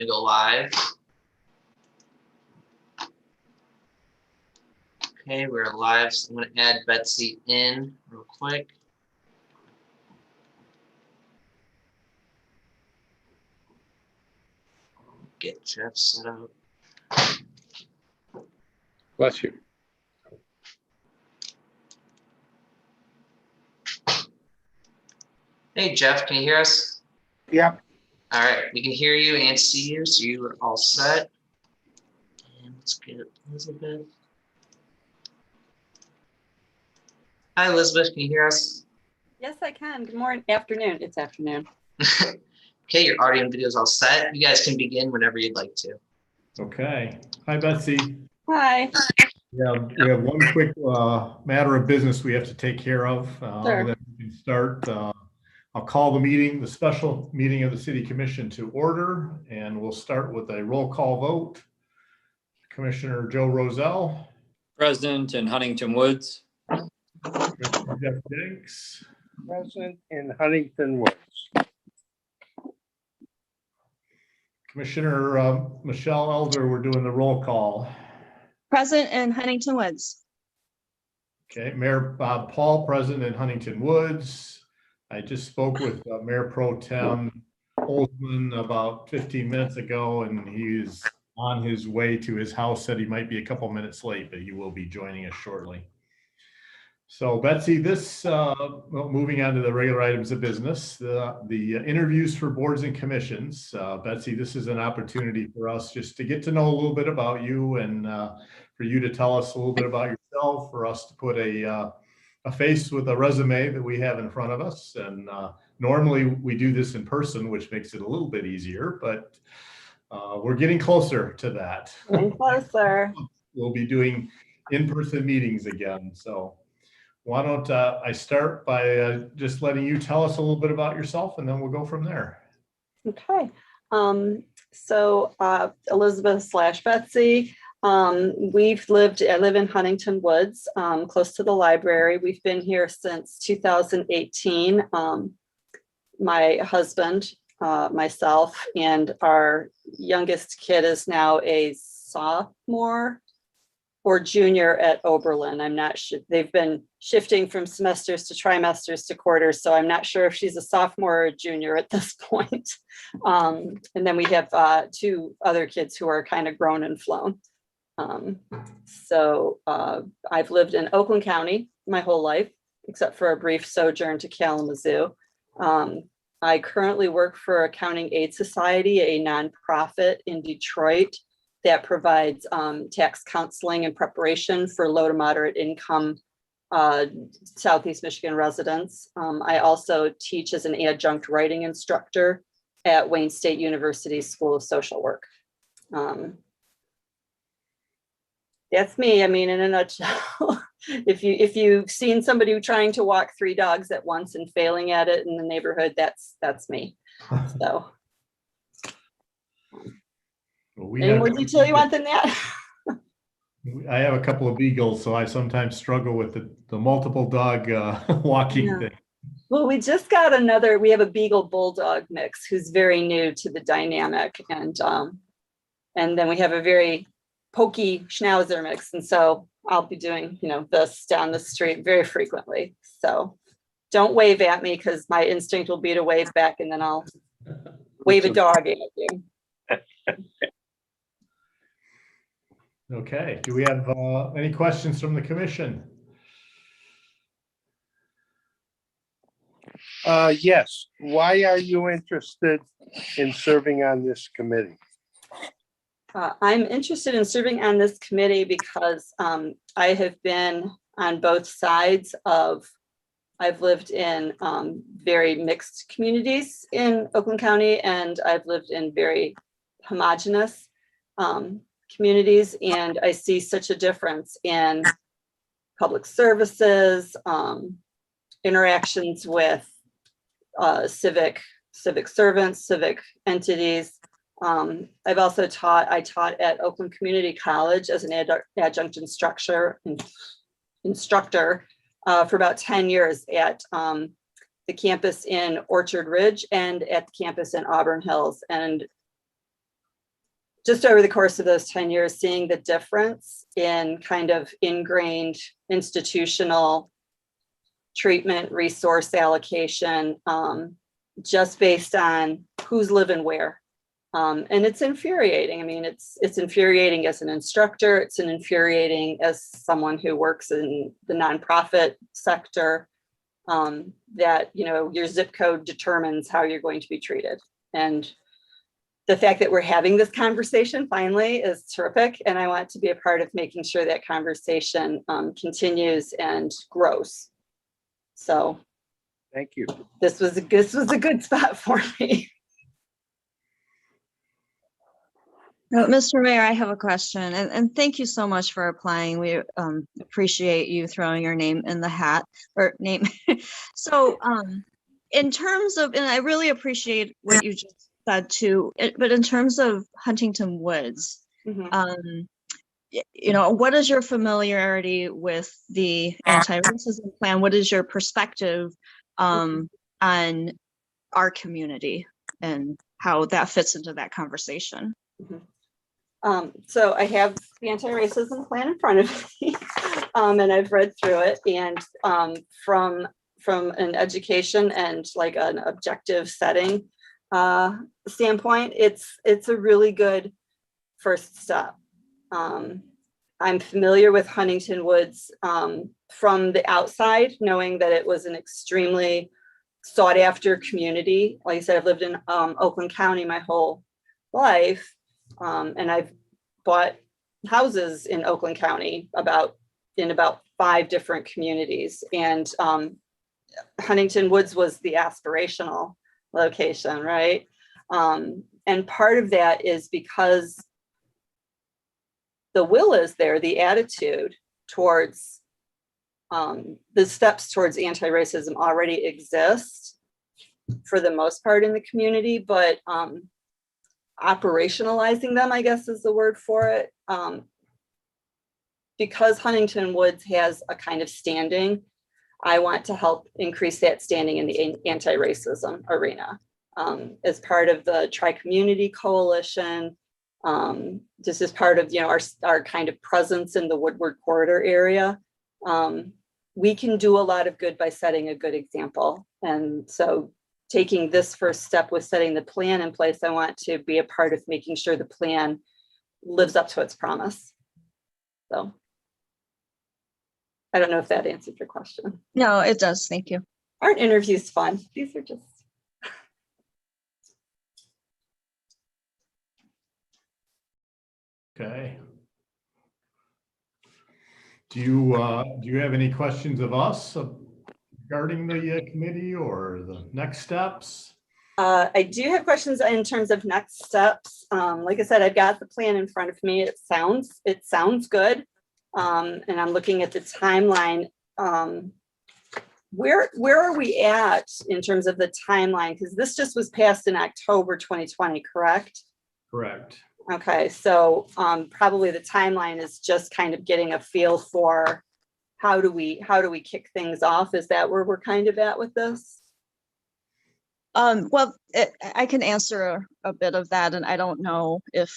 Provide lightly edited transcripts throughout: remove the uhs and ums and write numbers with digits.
to go live. Okay, we're live, so I'm going to add Betsy in real quick. Get Jeff set up. Bless you. Hey, Jeff, can you hear us? Yep. All right, we can hear you and see you, so you are all set. And let's get Elizabeth. Hi, Elizabeth, can you hear us? Yes, I can. Good morning, afternoon. It's afternoon. Okay, your audio and video is all set. You guys can begin whenever you'd like to. Okay. Hi, Betsy. Hi. Yeah, we have one quick matter of business we have to take care of. Sure. Then we can start. I'll call the meeting, the special meeting of the City Commission to order, and we'll start with a roll call vote. Commissioner Joe Rozelle. Present in Huntington Woods. Commissioner Jeff Jenks. Present in Huntington Woods. Commissioner Michelle Elder, we're doing the roll call. Present in Huntington Woods. Okay, Mayor Bob Paul, present in Huntington Woods. I just spoke with Mayor Pro Tem Holzman about 15 minutes ago, and he's on his way to his house. Said he might be a couple minutes late, but he will be joining us shortly. So Betsy, this moving on to the regular items of business, the interviews for boards and commissions. Betsy, this is an opportunity for us just to get to know a little bit about you, and for you to tell us a little bit about yourself, for us to put a face with a resume that we have in front of us. And normally we do this in person, which makes it a little bit easier, but we're getting closer to that. Getting closer. We'll be doing in-person meetings again. So why don't I start by just letting you tell us a little bit about yourself, and then we'll go from there. Okay. So Elizabeth / Betsy. I live in Huntington Woods, close to the library. We've been here since 2018. My husband, myself, and our youngest kid is now a sophomore or junior at Oberlin. I'm not sure. They've been shifting from semesters to trimesters to quarters, so I'm not sure if she's a sophomore or a junior at this point. And then we have two other kids who are kind of grown and flown. I've lived in Oakland County my whole life, except for a brief sojourn to Kalamazoo. I currently work for Accounting Aid Society, a nonprofit in Detroit that provides tax counseling and preparation for low to moderate income Southeast Michigan residents. I also teach as an adjunct writing instructor at Wayne State University School of Social Work. That's me. I mean, in a nutshell. If you've seen somebody trying to walk 3 dogs at once and failing at it in the neighborhood, that's me. So. Well, any more detail you want than that? I have a couple of beagles, so I sometimes struggle with the multiple dog walking thing. Well, we just got we have a Beagle Bulldog mix who's very new to the dynamic. And then we have a very pokey Schnauzer mix. And so I'll be doing, this down the street very frequently. So don't wave at me, because my instinct will be to wave back, and then I'll wave a dog at you. Okay, do we have any questions from the commission? Yes. Why are you interested in serving on this committee? I'm interested in serving on this committee because I have been on both sides I've lived in very mixed communities in Oakland County, and I've lived in very homogeneous communities, and I see such a difference in public services, interactions with civic servants, civic entities. I've also taught at Oakland Community College as an adjunct instructor for about 10 years at the campus in Orchard Ridge and at the campus in Auburn Hills. And just over the course of those 10 years, seeing the difference in kind of ingrained institutional treatment, resource allocation, just based on who's living where. And it's infuriating. I mean, it's infuriating as an instructor. It's infuriating as someone who works in the nonprofit sector, that, you know, your zip code determines how you're going to be treated. And the fact that we're having this conversation finally is terrific. And I want to be a part of making sure that conversation continues and grows. So Thank you. this was a good spot for me. Mr. Mayor, I have a question, and thank you so much for applying. We appreciate you throwing your name in the hat, or name. So in terms of, and I really appreciate what you just said too, but in terms of Huntington Woods, Mhm. you know, what is your familiarity with the anti-racism plan? What is your perspective on our community and how that fits into that conversation? So I have the anti-racism plan in front of me, and I've read through it. And from an education and like an objective setting standpoint, it's a really good first step. I'm familiar with Huntington Woods from the outside, knowing that it was an extremely sought after community. Like I said, I've lived in Oakland County my whole life. And I've bought houses in Oakland County in about 5 different communities. And Huntington Woods was the aspirational location, right? And part of that is because the will is there, the attitude towards the steps towards anti-racism already exist for the most part in the community, but operationalizing them, I guess is the word for it. Because Huntington Woods has a kind of standing, I want to help increase that standing in the anti-racism arena. As part of the Tri-Community Coalition, this is part of, you know, our kind of presence in the Woodward Corridor area. We can do a lot of good by setting a good example. And so taking this first step with setting the plan in place, I want to be a part of making sure the plan lives up to its promise. So I don't know if that answered your question. No, it does. Thank you. Aren't interviews fun? These are just. Okay. Do you have any questions of us regarding the committee or the next steps? I do have questions in terms of next steps. Like I said, I've got the plan in front of me. It sounds good. And I'm looking at the timeline. Where are we at in terms of the timeline? Because this just was passed in October 2020, correct? Correct. Okay, so probably the timeline is just kind of getting a feel for how do we kick things off? Is that where we're kind of at with this? Well, I can answer a bit of that, and I don't know if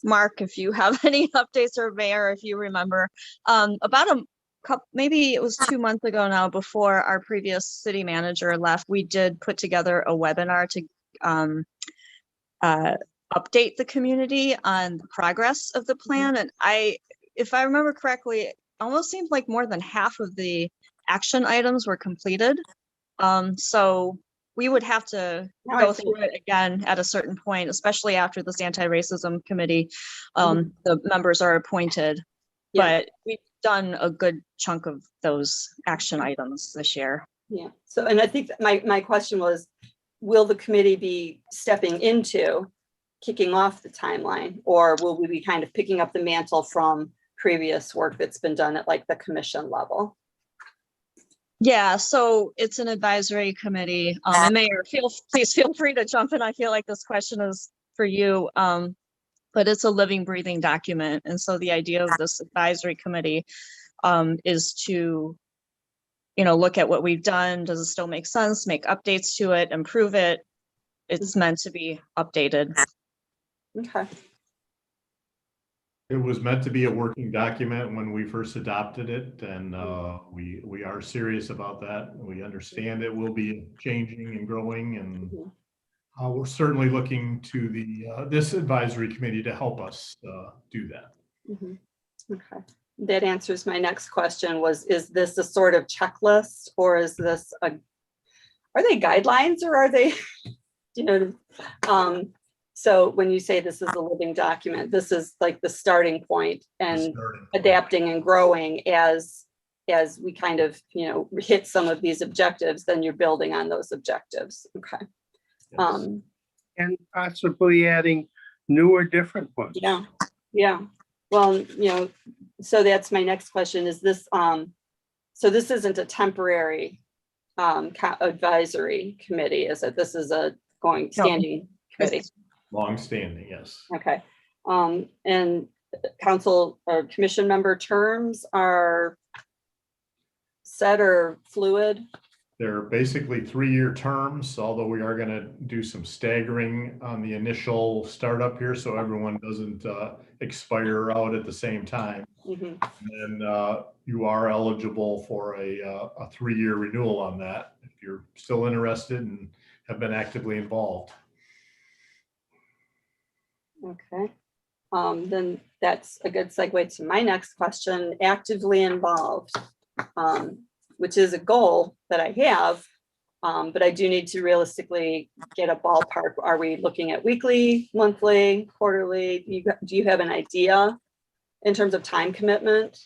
Mark, if you have any updates, or Mayor, if you remember, about a couple, maybe it was 2 months ago now, before our previous city manager left, we did put together a webinar to update the community on the progress of the plan. And if I remember correctly, it almost seemed like more than half of the action items were completed. So we would have to go through it again at a certain point, especially after this anti-racism committee, the members are appointed. Yeah. But we've done a good chunk of those action items this year. Yeah. So, and I think my question was, will the committee be stepping into kicking off the timeline, or will we be kind of picking up the mantle from previous work that's been done at like the commission level? Yeah, so it's an advisory committee. And Mayor, please feel free to jump in. I feel like this question is for you, but it's a living, breathing document. And so the idea of this advisory committee is to, you know, look at what we've done. Does it still make sense? Make updates to it, improve it. It's meant to be updated. Okay. It was meant to be a working document when we first adopted it, and we are serious about that. We understand it will be changing and growing, and Mhm. we're certainly looking to this advisory committee to help us do that. Mhm. Okay, that answers my next question is this a sort of checklist or is this are they guidelines or are they, you know, so when you say this is a living document, this is like the starting point and Starting point. adapting and growing as we kind of, hit some of these objectives, then you're building on those objectives. Okay. Yes. And possibly adding new or different ones. Yeah, yeah. Well, so that's my next question. Is this, so this isn't a temporary advisory committee, is it? This is a standing committee. Long-standing, yes. Okay. And council or commission member terms are set or fluid? They're basically 3-year terms, although we are going to do some staggering on the initial startup here, so everyone doesn't expire out at the same time. Mhm. And you are eligible for a 3-year renewal on that if you're still interested and have been actively involved. Okay. Then that's a good segue to my next question, actively involved, which is a goal that I have, but I do need to realistically get a ballpark. Are we looking at weekly, monthly, quarterly? Do you have an idea in terms of time commitment?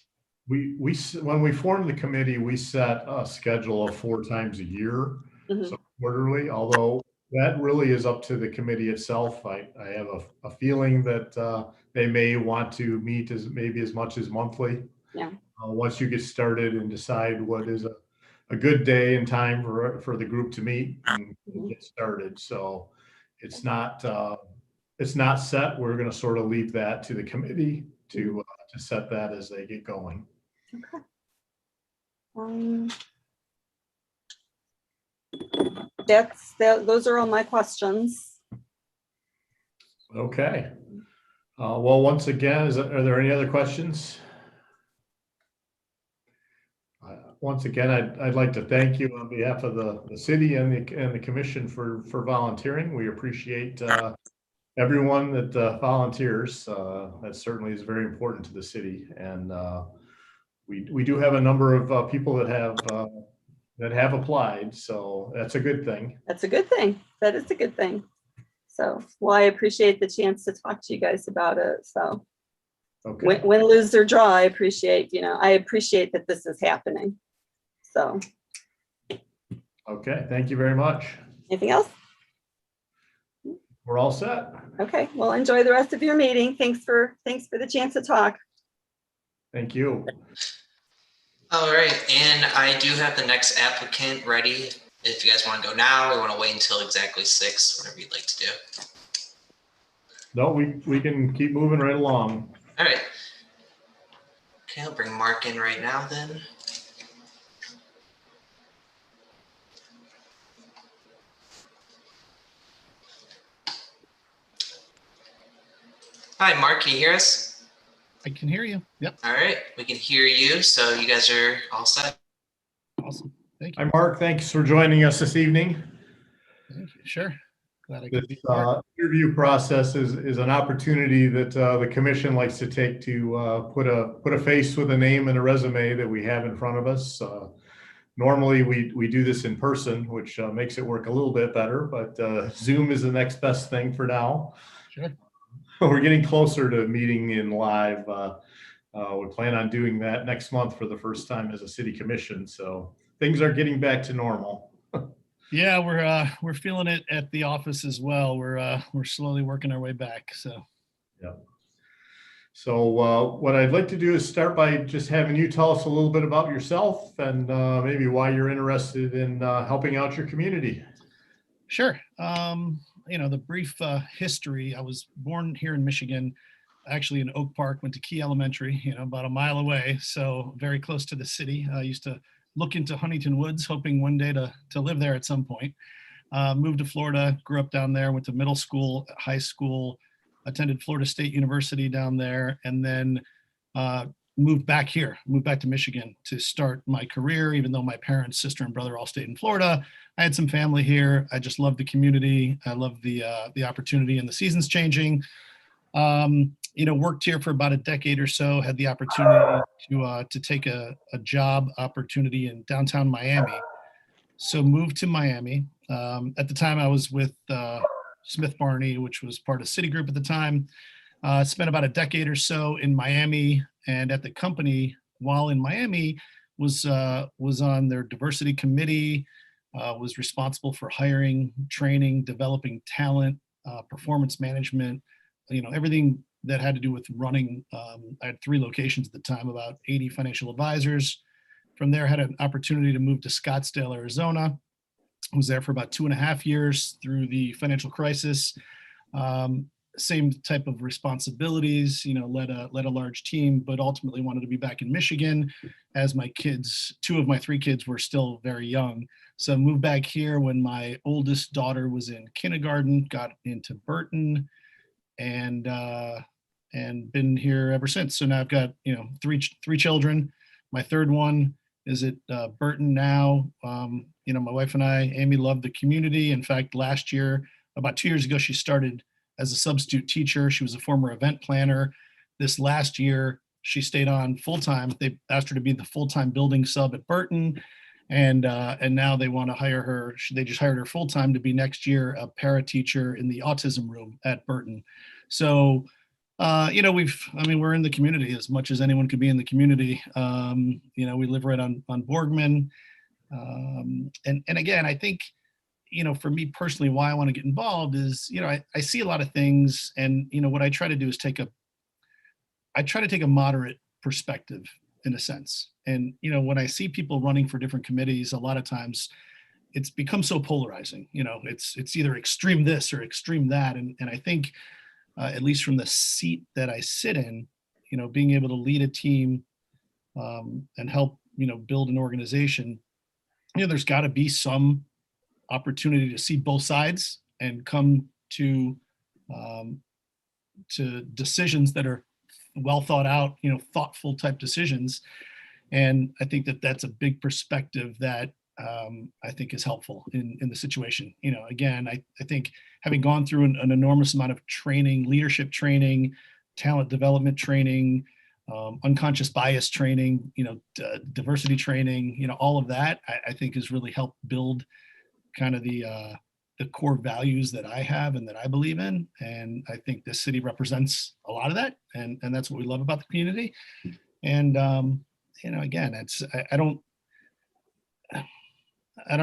When we formed the committee, we set a schedule of 4 times a year, Mhm. so quarterly, although that really is up to the committee itself. I have a feeling that they may want to meet maybe as much as monthly. Yeah. Once you get started and decide what is a good day and time for the group to meet and get started. So it's not set. We're going to sort of leave that to the committee to set that as they get going. Okay. Those are all my questions. Okay. Well, once again, are there any other questions? Once again, I'd like to thank you on behalf of the city and the commission for volunteering. We appreciate everyone that volunteers. That certainly is very important to the city, and we do have a number of people that have applied, so that's a good thing. That's a good thing. That is a good thing. So, well, I appreciate the chance to talk to you guys about it. So, Okay. win, lose or draw, I appreciate that this is happening. So, Okay. Thank you very much. anything else? We're all set. Okay. Well, enjoy the rest of your meeting. Thanks for the chance to talk. Thank you. All right, and I do have the next applicant ready. If you guys want to go now, or want to wait until exactly 6, whatever you'd like to do. No, we can keep moving right along. All right. Okay, I'll bring Mark in right now then. Hi, Mark, can you hear us? I can hear you. Yep. All right, we can hear you, so you guys are all set. Awesome. Thank you. Hi, Mark. Thanks for joining us this evening. Thank you. Sure. Glad I This could be part. interview process is an opportunity that the commission likes to take to put a face with a name and a resume that we have in front of us. Normally we do this in person, which makes it work a little bit better, but Zoom is the next best thing for now. Sure. We're getting closer to meeting in live. We plan on doing that next month for the first time as a city commission. So things are getting back to normal. Yeah, we're feeling it at the office as well. We're slowly working our way back. So. Yeah. So what I'd like to do is start by just having you tell us a little bit about yourself and maybe why you're interested in helping out your community. Sure. The brief history. I was born here in Michigan, actually in Oak Park, went to Key Elementary, about a mile away. So very close to the city. I used to look into Huntington Woods, hoping one day to live there at some point. Moved to Florida, grew up down there, went to middle school, high school, attended Florida State University down there, and then moved back to Michigan to start my career, even though my parents, sister, and brother all stayed in Florida. I had some family here. I just loved the community. I loved the opportunity and the seasons changing. Worked here for about a decade or so, had the opportunity to take a job opportunity in downtown Miami. So moved to Miami. At the time I was with Smith Barney, which was part of Citigroup at the time. Spent about a decade or so in Miami, and at the company while in Miami was on their diversity committee, was responsible for hiring, training, developing talent, performance management, everything that had to do with running. I had 3 locations at the time, about 80 financial advisors. From there, I had an opportunity to move to Scottsdale, Arizona. I was there for about 2.5 years through the financial crisis. Same type of responsibilities, led a large team, but ultimately wanted to be back in Michigan as my kids, 2 of my 3 kids were still very young. So I moved back here when my oldest daughter was in kindergarten, got into Burton, and been here ever since. So now I've got, 3 children. My third one is at Burton now. My wife and I, Amy, love the community. In fact, last year, about 2 years ago, she started as a substitute teacher. She was a former event planner. This last year, she stayed on full-time. They asked her to be the full-time building sub at Burton. And now they want to hire her. They just hired her full-time to be next year a para teacher in the autism room at Burton. So, we're in the community as much as anyone could be in the community. We live right on Borgman. And again, I think, for me personally, why I want to get involved is, I see a lot of things, and, what I try to do is take a moderate perspective in a sense. And, when I see people running for different committees, a lot of times it's become so polarizing, it's either extreme this or extreme that. And I think, at least from the seat that I sit in, being able to lead a team and help, build an organization, there's got to be some opportunity to see both sides and come to decisions that are well thought out, thoughtful type decisions. And I think that that's a big perspective that I think is helpful in the situation. Again, I think having gone through an enormous amount of training, leadership training, talent development training, unconscious bias training, diversity training, all of that, I think has really helped build kind of the core values that I have and that I believe in. And I think this city represents a lot of that. And that's what we love about the community. And, again, I don't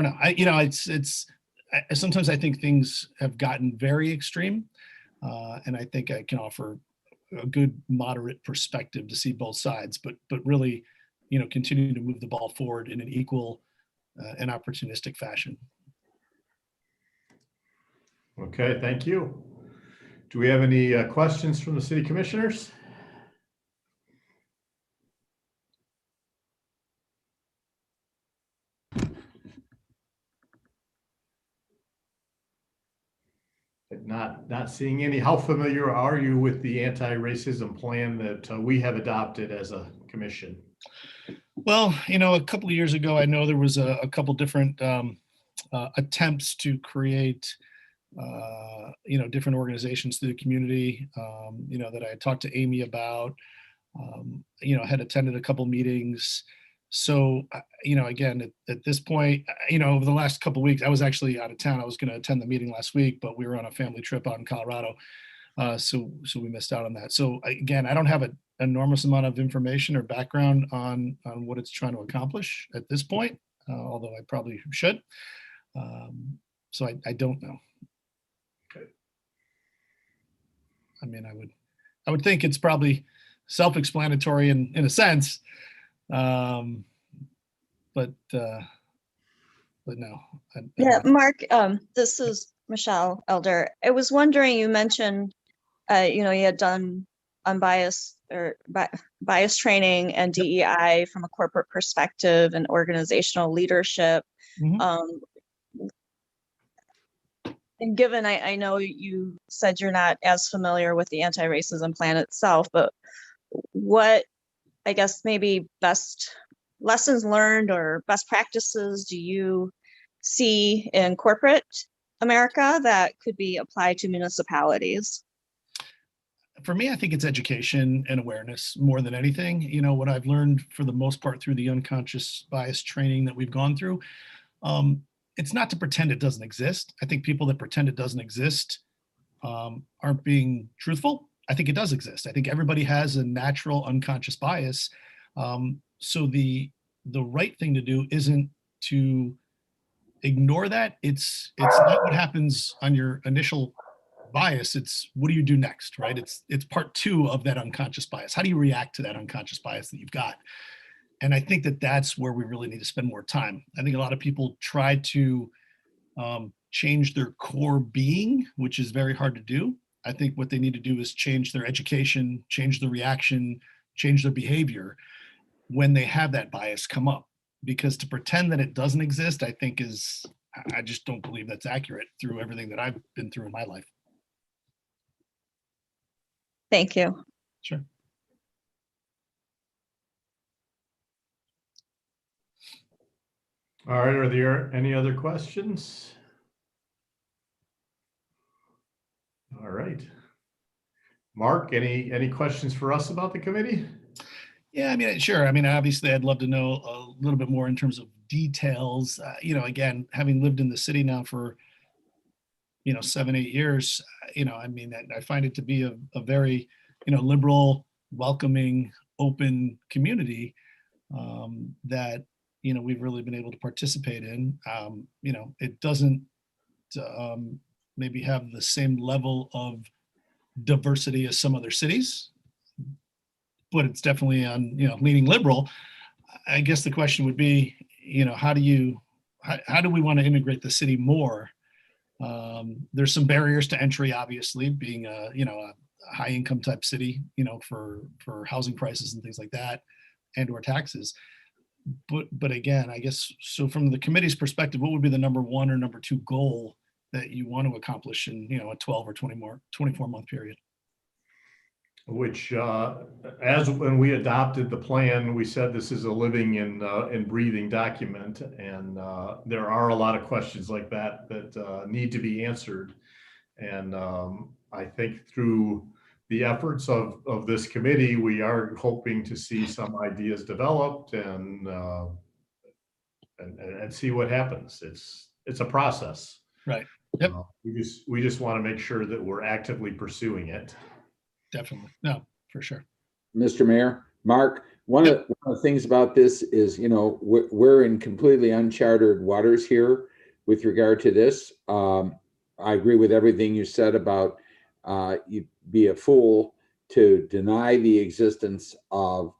know. Sometimes I think things have gotten very extreme. And I think I can offer a good moderate perspective to see both sides, but really, continue to move the ball forward in an equal and opportunistic fashion. Okay, thank you. Do we have any questions from the city commissioners? Not seeing any. How familiar are you with the anti-racism plan that we have adopted as a commission? Well, a couple of years ago, I know there was a couple different attempts to create, different organizations through the community, that I had talked to Amy about, had attended a couple meetings. So, again, at this point, over the last couple of weeks, I was actually out of town. I was going to attend the meeting last week, but we were on a family trip out in Colorado. So we missed out on that. So again, I don't have an enormous amount of information or background on what it's trying to accomplish at this point, although I probably should. So I don't know. Okay. I mean, I would think it's probably self-explanatory in a sense. But no. Yeah, Mark, this is Michelle Elder. I was wondering, you mentioned, you had done unbiased or bias training and DEI from a corporate perspective and organizational leadership. Mhm. And given I know you said you're not as familiar with the anti-racism plan itself, but what, I guess, maybe best lessons learned or best practices do you see in corporate America that could be applied to municipalities? For me, I think it's education and awareness more than anything. You know, what I've learned for the most part through the unconscious bias training that we've gone through, it's not to pretend it doesn't exist. I think people that pretend it doesn't exist aren't being truthful. I think it does exist. I think everybody has a natural unconscious bias. So the right thing to do isn't to ignore that. It's not what happens on your initial bias. It's what do you do next, right? It's part two of that unconscious bias. How do you react to that unconscious bias that you've got? And I think that that's where we really need to spend more time. I think a lot of people try to change their core being, which is very hard to do. I think what they need to do is change their education, change their reaction, change their behavior when they have that bias come up. Because to pretend that it doesn't exist, I think I just don't believe that's accurate through everything that I've been through in my life. Thank you. Sure. All right, are there any other questions? All right. Mark, any questions for us about the committee? Yeah, I mean, sure. I mean, obviously, I'd love to know a little bit more in terms of details. You know, again, having lived in the city now for, 7, 8 years, I mean, I find it to be a very, liberal, welcoming, open community that, we've really been able to participate in. It doesn't maybe have the same level of diversity as some other cities, but it's definitely on, leaning liberal. I guess the question would be, how do we want to integrate the city more? There's some barriers to entry, obviously, being a high income type city, for housing prices and things like that, and or taxes. But again, I guess, so from the committee's perspective, what would be the number one or number two goal that you want to accomplish in, a 12 or 24 month period? Which, as when we adopted the plan, we said this is a living and breathing document, and there are a lot of questions like that need to be answered. And I think through the efforts of this committee, we are hoping to see some ideas developed and see what happens. It's a process. Right. Yep. We just want to make sure that we're actively pursuing it. Definitely. No, for sure. Mr. Mayor, Mark, one of the things about this is, we're in completely uncharted waters here with regard to this. I agree with everything you said about you'd be a fool to deny the existence of,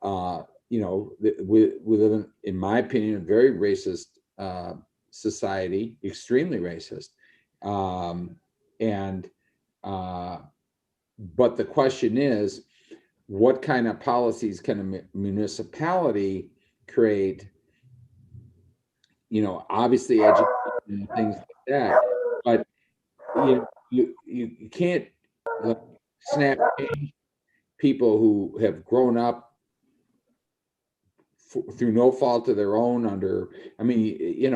we live in my opinion, a very racist society, extremely racist. But the question is, what kind of policies can a municipality create? Obviously education and things like that, but you can't snap people who have grown up through no fault of their own under. I mean,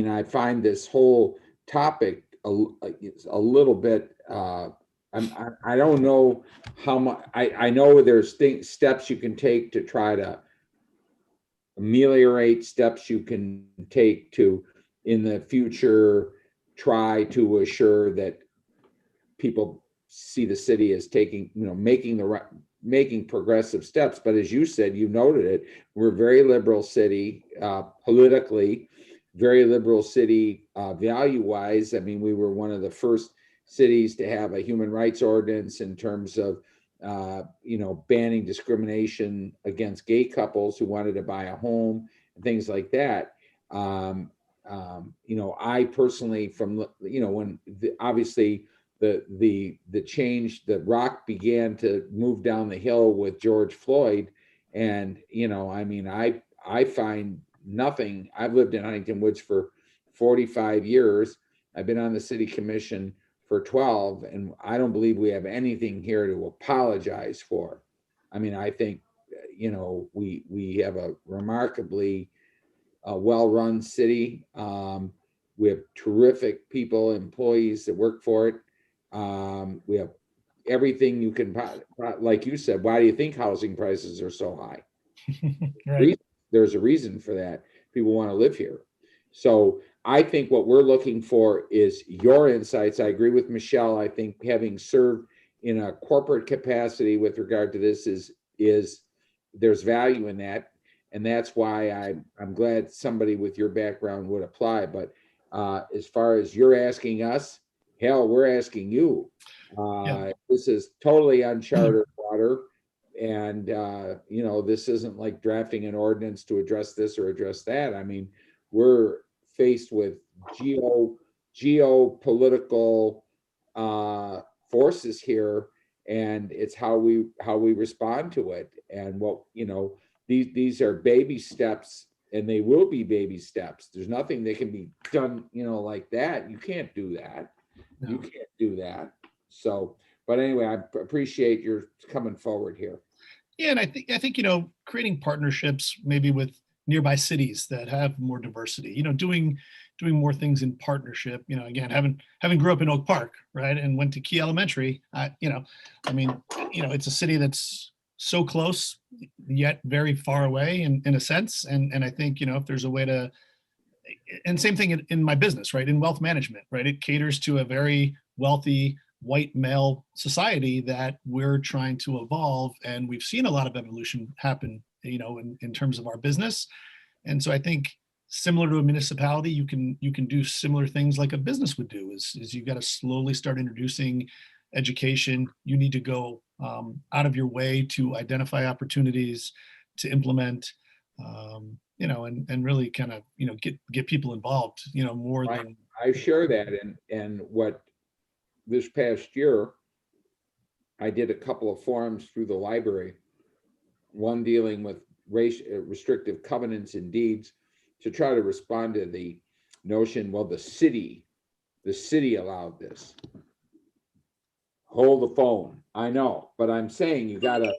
I find this whole topic a little bit. I don't know how much. I know there's steps you can take to try to ameliorate, steps you can take to, in the future, try to assure that people see the city as taking, making progressive steps. But as you said, you noted it, we're a very liberal city, politically, very liberal city, value-wise. I mean, we were one of the first cities to have a human rights ordinance in terms of, banning discrimination against gay couples who wanted to buy a home and things like that. I personally, when obviously the change, the rock began to move down the hill with George Floyd, and I find nothing. I've lived in Huntington Woods for 45 years. I've been on the city commission for 12, and I don't believe we have anything here to apologize for. I mean, I think, we have a remarkably well-run city. We have terrific people, employees that work for it. We have everything you can, like you said, why do you think housing prices are so high? Right. There's a reason for that. People want to live here. So I think what we're looking for is your insights. I agree with Michelle. I think having served in a corporate capacity with regard to this is there's value in that. And that's why I'm glad somebody with your background would apply. But as far as you're asking us, hell, we're asking you. This is totally uncharted water. And, this isn't like drafting an ordinance to address this or address that. I mean, we're faced with geopolitical forces here, and it's how we respond to it. And these are baby steps, and they will be baby steps. There's nothing that can be done, like that. You can't do that. No. You can't do that. So, but anyway, I appreciate your coming forward here. Yeah, and I think creating partnerships maybe with nearby cities that have more diversity. Doing more things in partnership. Again, having grew up in Oak Park, right, and went to Key Elementary. It's a city that's so close yet very far away in a sense. And I think if there's a way to, and same thing in my business, right, in wealth management, right, it caters to a very wealthy white male society that we're trying to evolve, and we've seen a lot of evolution happen in terms of our business. And so I think similar to a municipality, you can do similar things like a business would do. Is you've got to slowly start introducing education. You need to go out of your way to identify opportunities to implement, and really kind of get people involved more than. I share that. And what this past year, I did a couple of forums through the library, one dealing with restrictive covenants and deeds, to try to respond to the notion, well, the city allowed this. Hold the phone. I know, but I'm saying that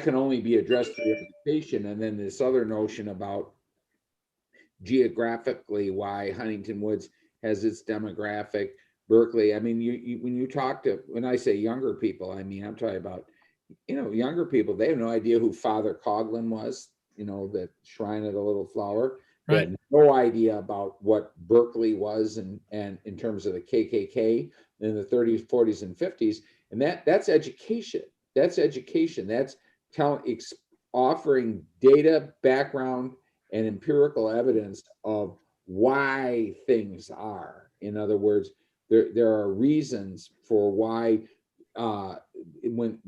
can only be addressed through education. And then this other notion about geographically why Huntington Woods has its demographic. Berkeley, I mean, when I say younger people, I mean, I'm talking about, younger people, they have no idea who Father Coughlin was, the Shrine of the Little Flower. They Right. had no idea about what Berkeley was and in terms of the KKK in the 30s, 40s, and 50s. And that's education. That's education. That's offering data, background, and empirical evidence of why things are. In other words, there are reasons for why when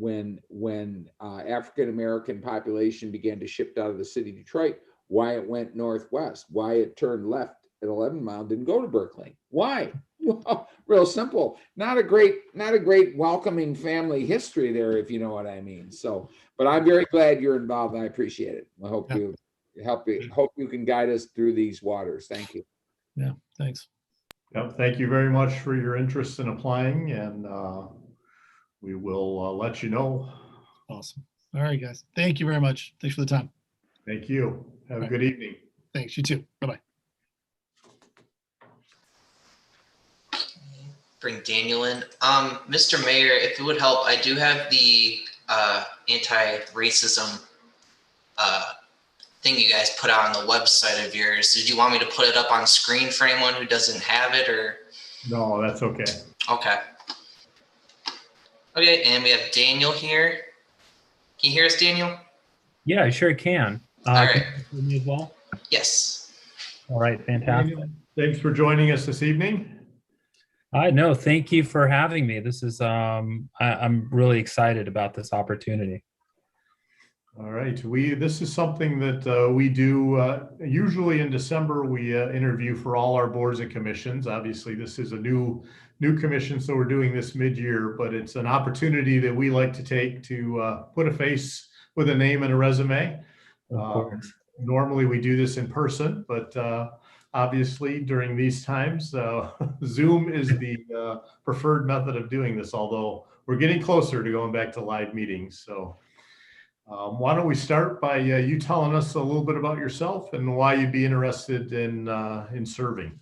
African American population began to shift out of the city of Detroit, why it went northwest, why it turned left at 11 Mile, didn't go to Berkeley. Why? Well, real simple. Not a great welcoming family history there, if you know what I mean. So, but I'm very glad you're involved, and I appreciate it. I hope hope you can guide us through these waters. Thank you. Yeah, thanks. Yep, thank you very much for your interest in applying, and we will let you know. Awesome. All right, guys. Thank you very much. Thanks for the time. Thank you. Have a good evening. Thanks. You too. Bye-bye. Bring Daniel in. Mr. Mayor, if it would help, I do have the anti-racism thing you guys put out on the website of yours. Did you want me to put it up on screen for anyone who doesn't have it, or? No, that's okay. Okay. Okay, and we have Daniel here. Can you hear us, Daniel? Yeah, I sure can. All right. Can you hear me as well? Yes. All right, fantastic. Thanks for joining us this evening. No, thank you for having me. This is I'm really excited about this opportunity. All right, this is something that we do usually in December. We interview for all our boards and commissions. Obviously, this is a new commission, so we're doing this mid-year, but it's an opportunity that we like to take to put a face with a name and a resume. Of course. Normally we do this in person, but obviously, during these times. Zoom is the preferred method of doing this, although we're getting closer to going back to live meetings. So why don't we start by you telling us a little bit about yourself and why you'd be interested in serving?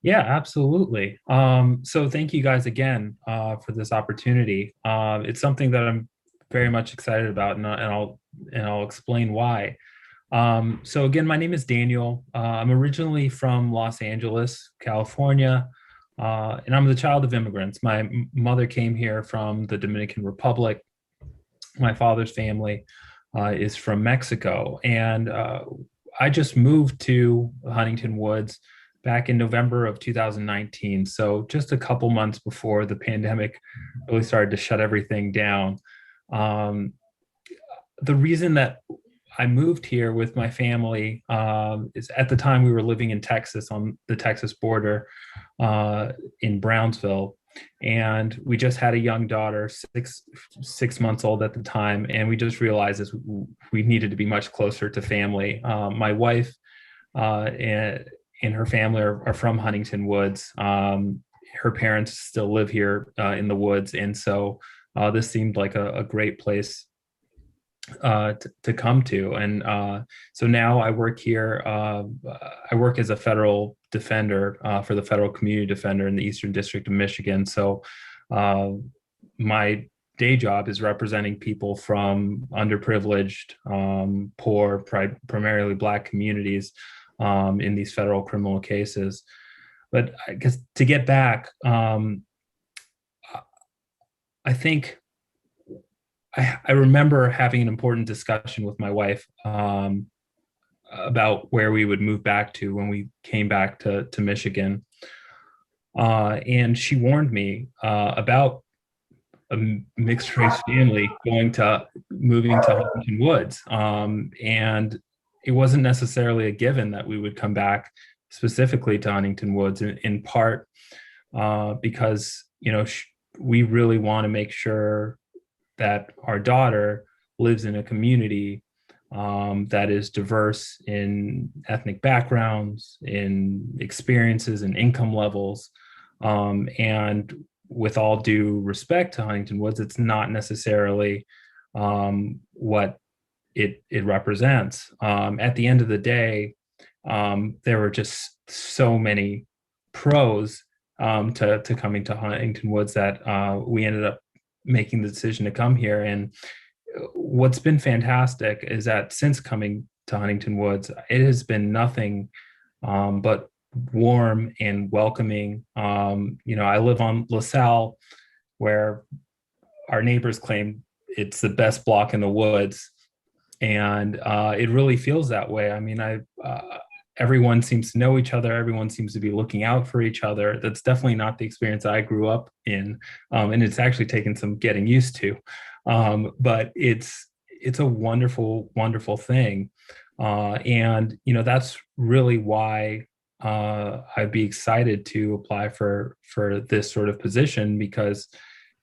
Yeah, absolutely. So thank you guys again for this opportunity. It's something that I'm very much excited about, and I'll explain why. So again, my name is Daniel. I'm originally from Los Angeles, California, and I'm the child of immigrants. My mother came here from the Dominican Republic. My father's family is from Mexico, and I just moved to Huntington Woods back in November of 2019. So just a couple months before the pandemic really started to shut everything down. The reason that I moved here with my family is at the time we were living in Texas, on the Texas border in Brownsville. And we just had a young daughter, six months old at the time. And we just realized we needed to be much closer to family. My wife and her family are from Huntington Woods. Her parents still live here in the woods. And so this seemed like a great place to come to. And so now I work here. I work as a federal defender for the Federal Community Defender in the Eastern District of Michigan. So my day job is representing people from underprivileged, poor, primarily Black communities in these federal criminal cases. But I guess to get back, I think I remember having an important discussion with my wife about where we would move back to when we came back to Michigan. And she warned me about a mixed race family moving to Huntington Woods. And it wasn't necessarily a given that we would come back specifically to Huntington Woods, in part because, we really want to make sure that our daughter lives in a community that is diverse in ethnic backgrounds, in experiences and income levels. And with all due respect to Huntington Woods, it's not necessarily what it represents. At the end of the day, there were just so many pros to coming to Huntington Woods that we ended up making the decision to come here. And what's been fantastic is that since coming to Huntington Woods, it has been nothing but warm and welcoming. I live on LaSalle, where our neighbors claim it's the best block in the woods. And it really feels that way. I mean, everyone seems to know each other. Everyone seems to be looking out for each other. That's definitely not the experience I grew up in. And it's actually taken some getting used to. But it's a wonderful, wonderful thing. And, that's really why I'd be excited to apply for this sort of position, because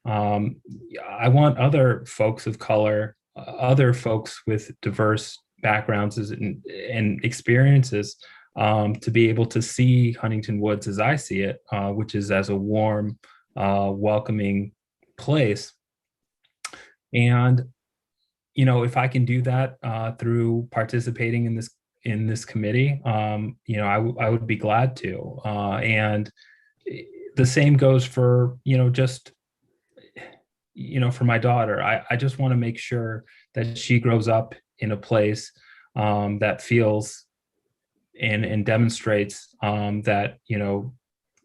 I want other folks of color, other folks with diverse backgrounds and experiences to be able to see Huntington Woods as I see it, which is as a warm, welcoming place. And if I can do that through participating in this committee, I would be glad to. And the same goes for for my daughter. I just want to make sure that she grows up in a place that feels and demonstrates that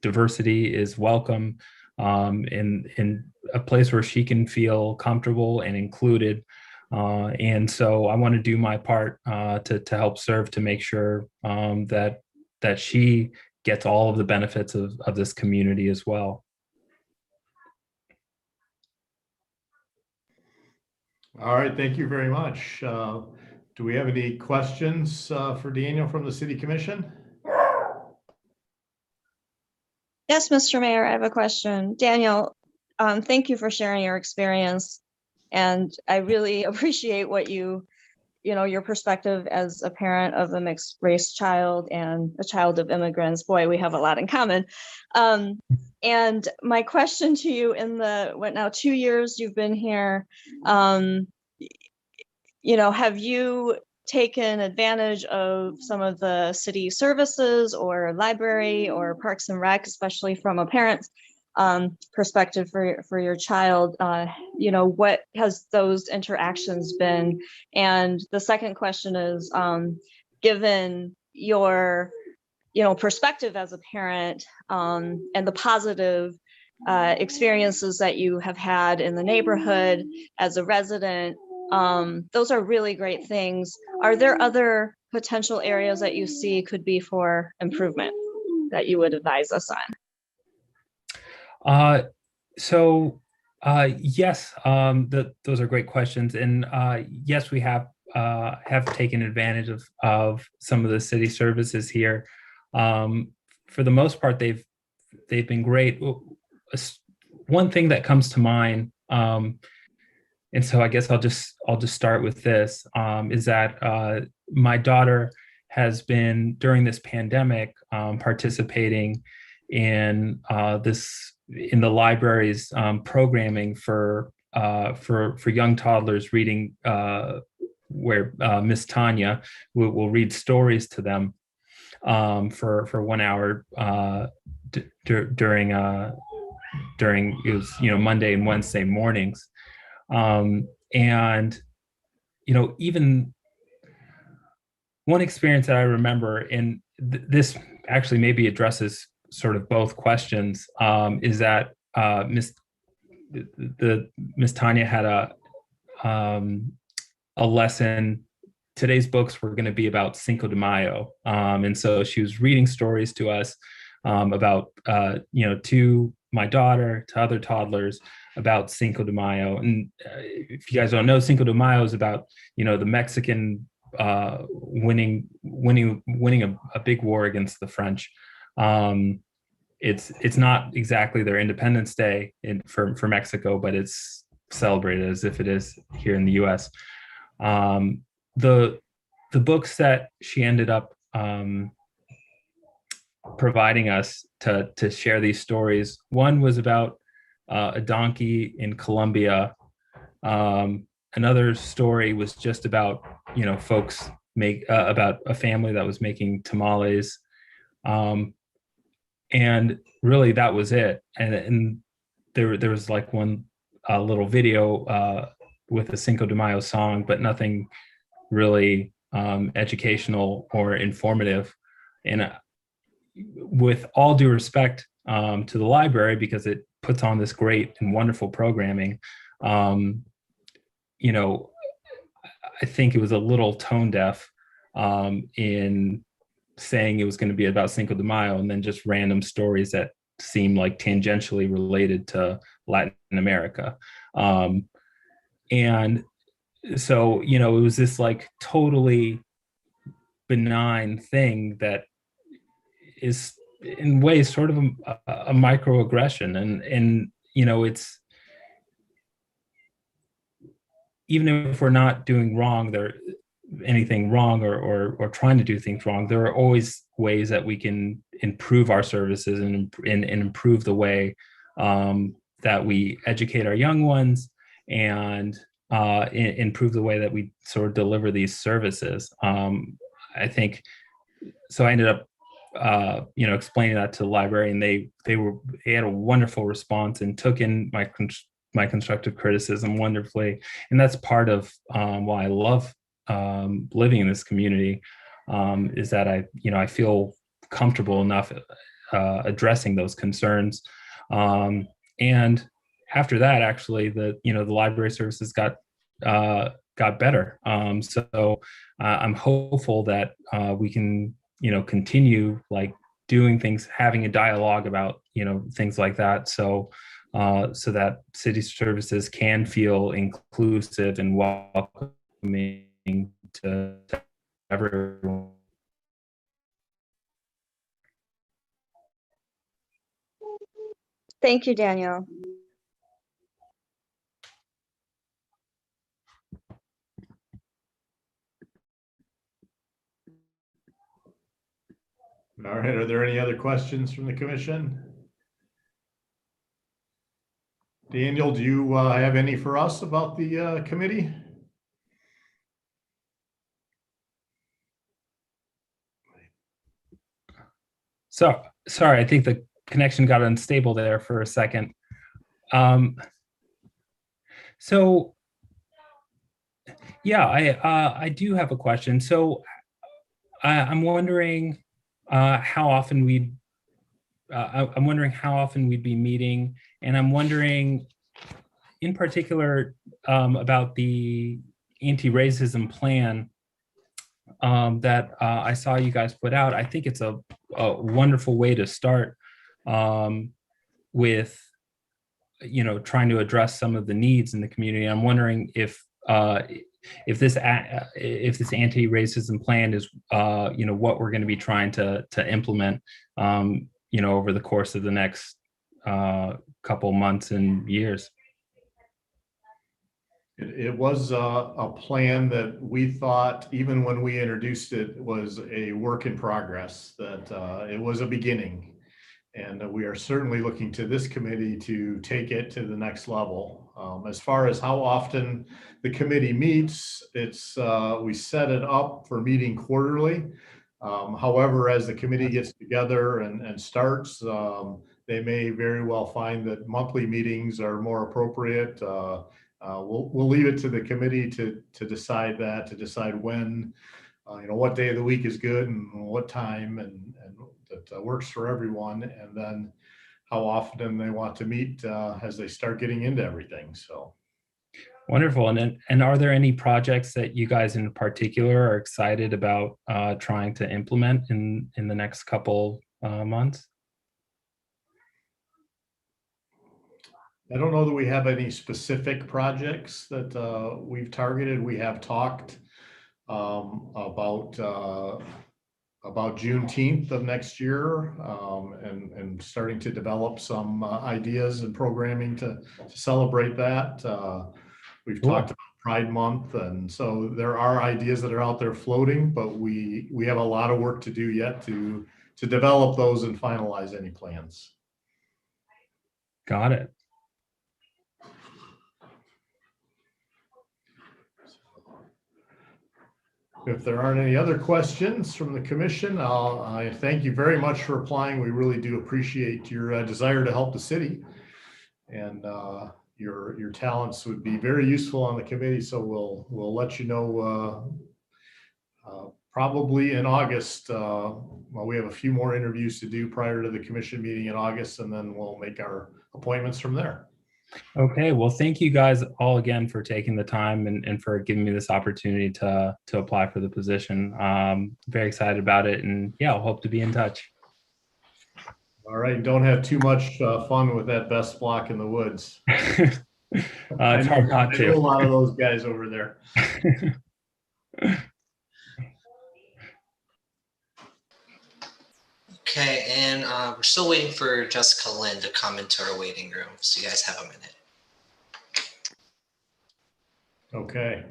diversity is welcome, in a place where she can feel comfortable and included. And so I want to do my part to help serve to make sure that she gets all of the benefits of this community as well. All right, thank you very much. Do we have any questions for Daniel from the City Commission? Yes, Mr. Mayor, I have a question. Daniel, thank you for sharing your experience. And I really appreciate what you your perspective as a parent of a mixed race child and a child of immigrants. Boy, we have a lot in common. And my question to you, in the, what now, 2 years you've been here, have you taken advantage of some of the city services or library or Parks and Rec, especially from a parent's perspective for your child? What has those interactions been? And the second question is, given your perspective as a parent, and the positive experiences that you have had in the neighborhood as a resident, those are really great things. Are there other potential areas that you see could be for improvement that you would advise us on? Yes, those are great questions, and yes, we have taken advantage of some of the city services here. For the most part, they've been great. One thing that comes to mind, and so I guess I'll just start with this, is that my daughter has been, during this pandemic, participating in in the library's programming for young toddlers, reading, where Miss Tanya will read stories to them for 1 hour during it was Monday and Wednesday mornings, and even one experience that I remember, and this actually maybe addresses sort of both questions, is that Miss Tanya had a lesson. Today's books were going to be about Cinco de Mayo, and so she was reading stories to us about to my daughter, to other toddlers, about Cinco de Mayo. And if you guys don't know, Cinco de Mayo is about the Mexican winning a big war against the French. It's not exactly their Independence Day for Mexico, but it's celebrated as if it is here in the U.S. The books that she ended up providing us to share these stories, one was about a donkey in Colombia. Another story was just about folks about a family that was making tamales, and really that was it. And there was like one little video with a Cinco de Mayo song, but nothing really educational or informative. And with all due respect to the library, because it puts on this great and wonderful programming, I think it was a little tone deaf in saying it was going to be about Cinco de Mayo and then just random stories that seemed like tangentially related to Latin America. And so, it was this like totally benign thing that is in ways sort of a microaggression. And it's, even if we're not doing anything wrong or trying to do things wrong, there are always ways that we can improve our services and improve the way that we educate our young ones, and improve the way that we sort of deliver these services. I think so. I ended up explaining that to the library, and they had a wonderful response and took in my constructive criticism wonderfully. And that's part of why I love living in this community, is that I feel comfortable enough addressing those concerns. And after that, actually, the library services got better. So I'm hopeful that we can continue like doing things, having a dialogue about things like that, so that city services can feel inclusive and welcoming to everyone. Thank you, Daniel. All right, are there any other questions from the commission? Daniel, do you have any for us about the committee? So sorry, I think the connection got unstable there for a second. So yeah, I do have a question. So I'm wondering how often I'm wondering how often we'd be meeting, and I'm wondering in particular about the anti-racism plan that I saw you guys put out. I think it's a wonderful way to start with, you know, trying to address some of the needs in the community. I'm wondering if this anti-racism plan is, you know, what we're going to be trying to implement, you know, over the course of the next couple months and years. It was a plan that we thought, even when we introduced it, was a work in progress, that it was a beginning. And we are certainly looking to this committee to take it to the next level. As far as how often the committee meets, we set it up for meeting quarterly. However, as the committee gets together and starts, they may very well find that monthly meetings are more appropriate. We'll leave it to the committee to decide that, to decide when, you know, what day of the week is good and what time, and that works for everyone, and then how often they want to meet as they start getting into everything. So wonderful. And are there any projects that you guys in particular are excited about trying to implement in the next couple months? I don't know that we have any specific projects that we've targeted. We have talked about Juneteenth of next year, and starting to develop some ideas and programming to celebrate that. We've Cool. talked about Pride Month, and so there are ideas that are out there floating, but we have a lot of work to do yet to develop those and finalize any plans. Got it. If there aren't any other questions from the commission, I thank you very much for applying. We really do appreciate your desire to help the city, and your talents would be very useful on the committee. So we'll let you know probably in August. Well, we have a few more interviews to do prior to the commission meeting in August, and then we'll make our appointments from there. Okay, well, thank you guys all again for taking the time and for giving me this opportunity to apply for the position. Very excited about it, and yeah, I'll hope to be in touch. All right, don't have too much fun with that best block in the woods. It's hard not I know a to. lot of those guys over there. Okay, and we're still waiting for Jessica Lynn to come into our waiting room, so you guys have a minute. Okay.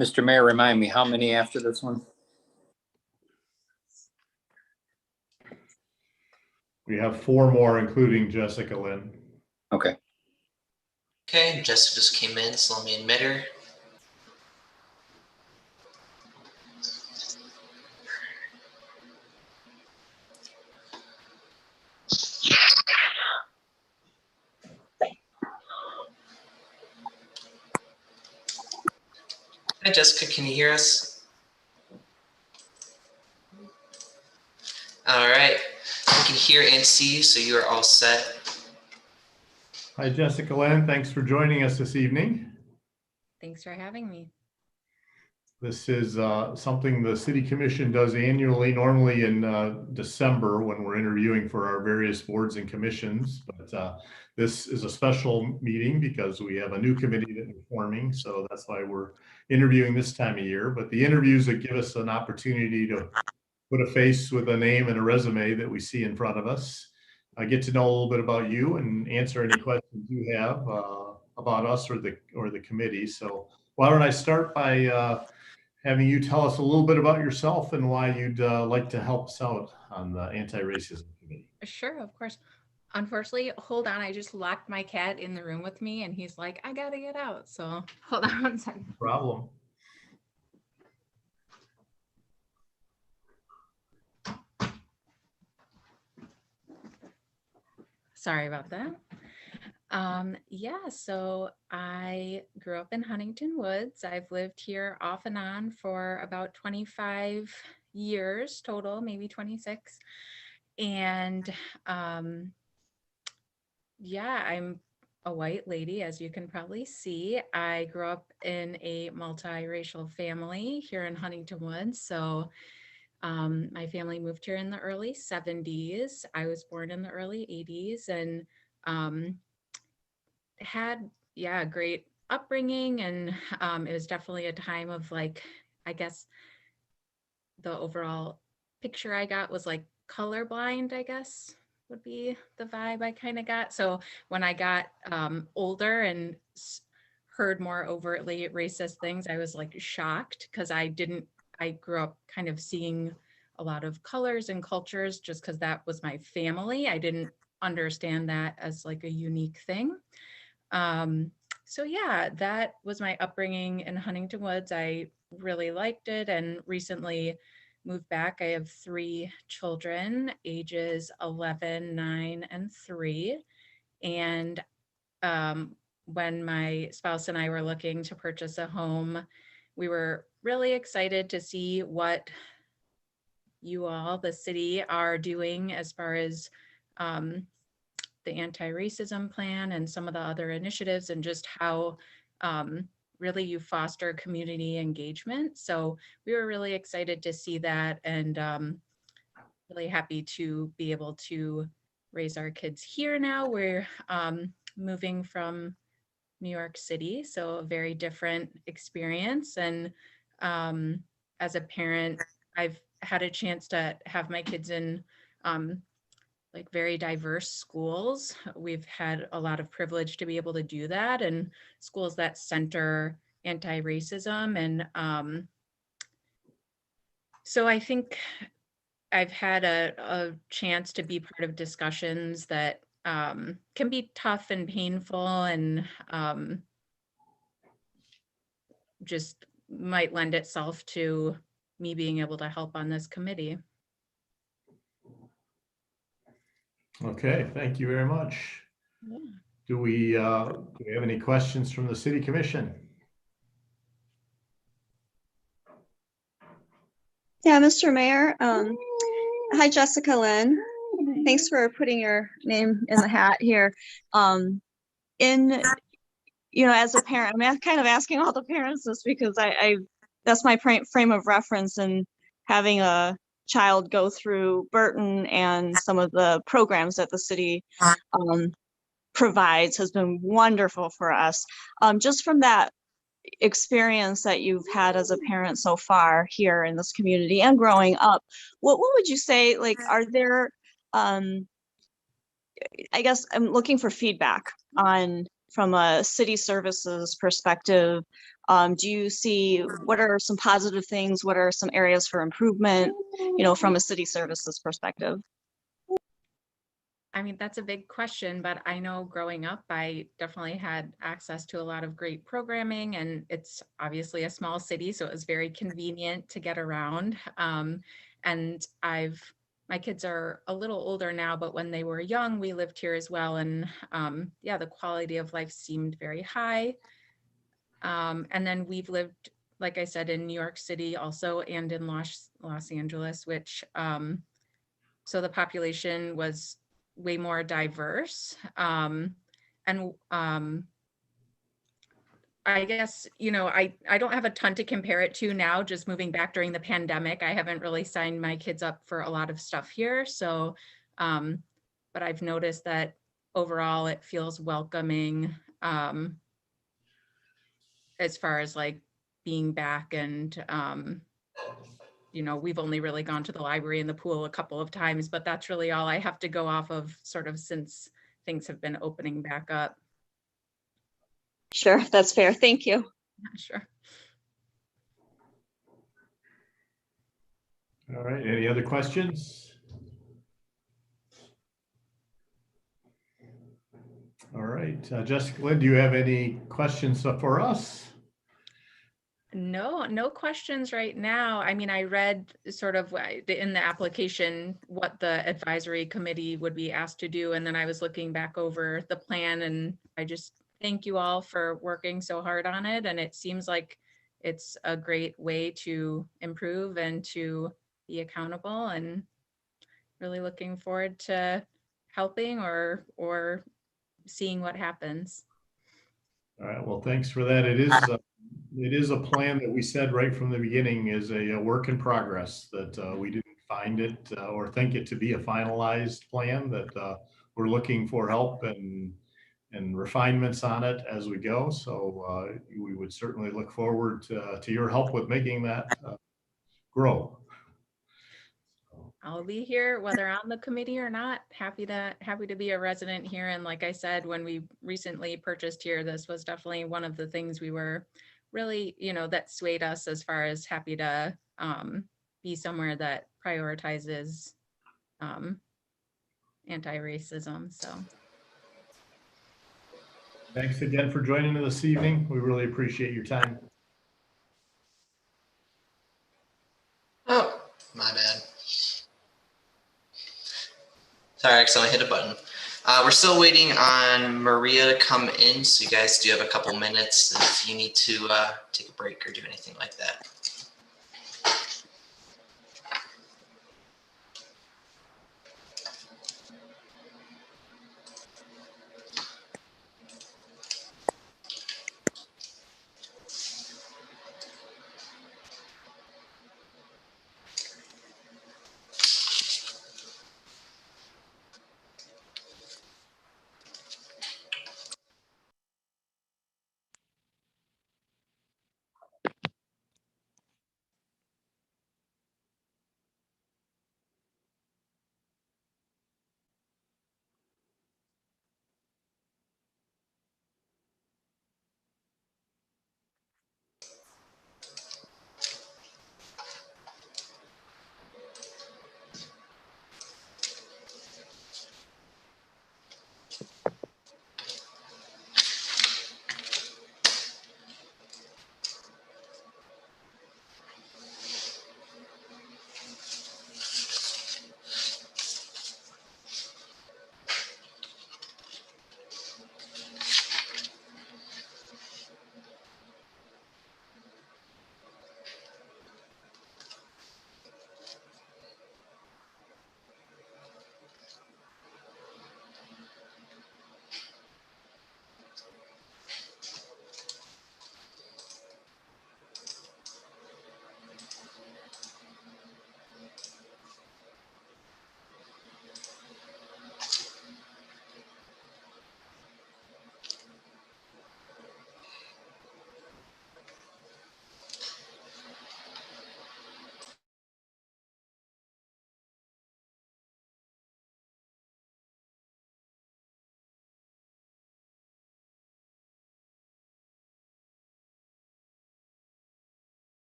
Mr. Mayor, remind me, how many after this one? We have 4 more, including Jessica Lynn. Okay. Okay, Jessica just came in, so let me admit her. Hi, Jessica, can you hear us? All right, we can hear and see you, so you are all set. Hi, Jessica Lynn. Thanks for joining us this evening. Thanks for having me. This is something the City Commission does annually, normally in December when we're interviewing for our various boards and commissions. But this is a special meeting because we have a new committee that we're forming. So that's why we're interviewing this time of year. But the interviews that give us an opportunity to put a face with a name and a resume that we see in front of us. Get to know a little bit about you and answer any questions you have about us or the committee. So why don't I start by having you tell us a little bit about yourself and why you'd like to help us out on the anti-racism committee. Sure, of course. Unfortunately, hold on. I just locked my cat in the room with me and he's like, I gotta get out. So hold on one second. No problem. Sorry about that. Yeah, so I grew up in Huntington Woods. I've lived here off and on for about 25 years total, maybe 26. And yeah, I'm a white lady, as you can probably see. I grew up in a multiracial family here in Huntington Woods. So my family moved here in the early 70s. I was born in the early 80s and had, yeah, a great upbringing. And it was definitely a time of like, I guess the overall picture I got was like colorblind, I guess would be the vibe I kind of got. So when I got older and heard more overtly racist things, I was like shocked because I grew up kind of seeing a lot of colors and cultures just because that was my family. I didn't understand that as like a unique thing. So yeah, that was my upbringing in Huntington Woods. I really liked it and recently moved back. I have 3 children, ages 11, 9, and 3. And when my spouse and I were looking to purchase a home, we were really excited to see what you all, the city, are doing as far as the anti-racism plan and some of the other initiatives and just how really you foster community engagement. So we were really excited to see that and really happy to be able to raise our kids here now. We're moving from New York City, so a very different experience. And as a parent, I've had a chance to have my kids in like very diverse schools. We've had a lot of privilege to be able to do that, and schools that center anti-racism. And so I think I've had a chance to be part of discussions that can be tough and painful and just might lend itself to me being able to help on this committee. Okay, thank you very much. Yeah. Do we have any questions from the City Commission? Yeah, Mr. Mayor. Hi, Jessica Lynn. Thanks for putting your name in the hat here. As a parent, I'm kind of asking all the parents this because I that's my frame of reference, and having a child go through Burton and some of the programs that the city provides has been wonderful for us. Just from that experience that you've had as a parent so far here in this community and growing up, what would you say, like, are there, I guess I'm looking for feedback from a city services perspective. Do you see what are some positive things? What are some areas for improvement, from a city services perspective? I mean, that's a big question, but I know growing up, I definitely had access to a lot of great programming, and it's obviously a small city, so it was very convenient to get around. And my kids are a little older now, but when they were young, we lived here as well. And yeah, the quality of life seemed very high. And then we've lived like I said, in New York City also, and in Los Angeles, which so the population was way more diverse. And I guess, I don't have a ton to compare it to now, just moving back during the pandemic. I haven't really signed my kids up for a lot of stuff here. So, but I've noticed that overall it feels welcoming, as far as like being back. And, we've only really gone to the library and the pool a couple of times, but that's really all I have to go off of sort of since things have been opening back up. Sure, that's fair. Thank you. Sure. All right, any other questions? All right, Jessica Lynn, do you have any questions for us? No questions right now. I mean, I read sort of in the application what the advisory committee would be asked to do, and then I was looking back over the plan, and I just thank you all for working so hard on it. And it seems like it's a great way to improve and to be accountable, and really looking forward to helping or seeing what happens. All right, well, thanks for that. It is a plan that we said right from the beginning is a work in progress, that we didn't find it or think it to be a finalized plan, that we're looking for help and refinements on it as we go. So we would certainly look forward to your help with making that grow. I'll be here whether on the committee or not. Happy to be a resident here. And like I said, when we recently purchased here, this was definitely one of the things we were really, that swayed us as far as happy to be somewhere that prioritizes anti-racism. So Thanks again for joining us this evening. We really appreciate your time. Oh, my bad. Sorry, I accidentally hit a button. We're still waiting on Maria to come in, so you guys do have a couple minutes if you need to take a break or do anything like that.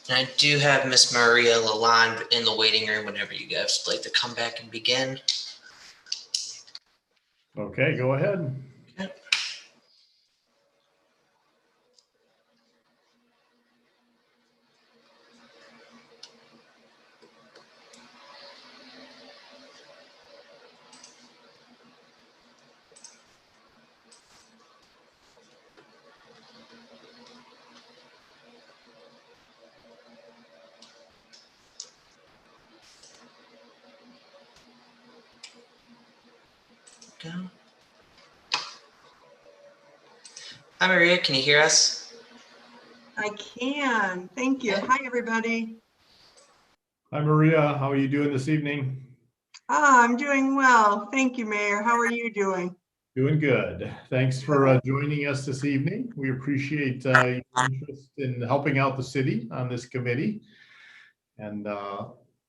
And I do have Miss Maria Lalonde in the waiting room whenever you guys would like to come back and begin. Okay, go ahead. Go. Hi, Maria. Can you hear us? I can. Thank you. Hi, everybody. Hi, Maria. How are you doing this evening? I'm doing well. Thank you, Mayor. How are you doing? Doing good. Thanks for joining us this evening. We appreciate your interest in helping out the city on this committee. And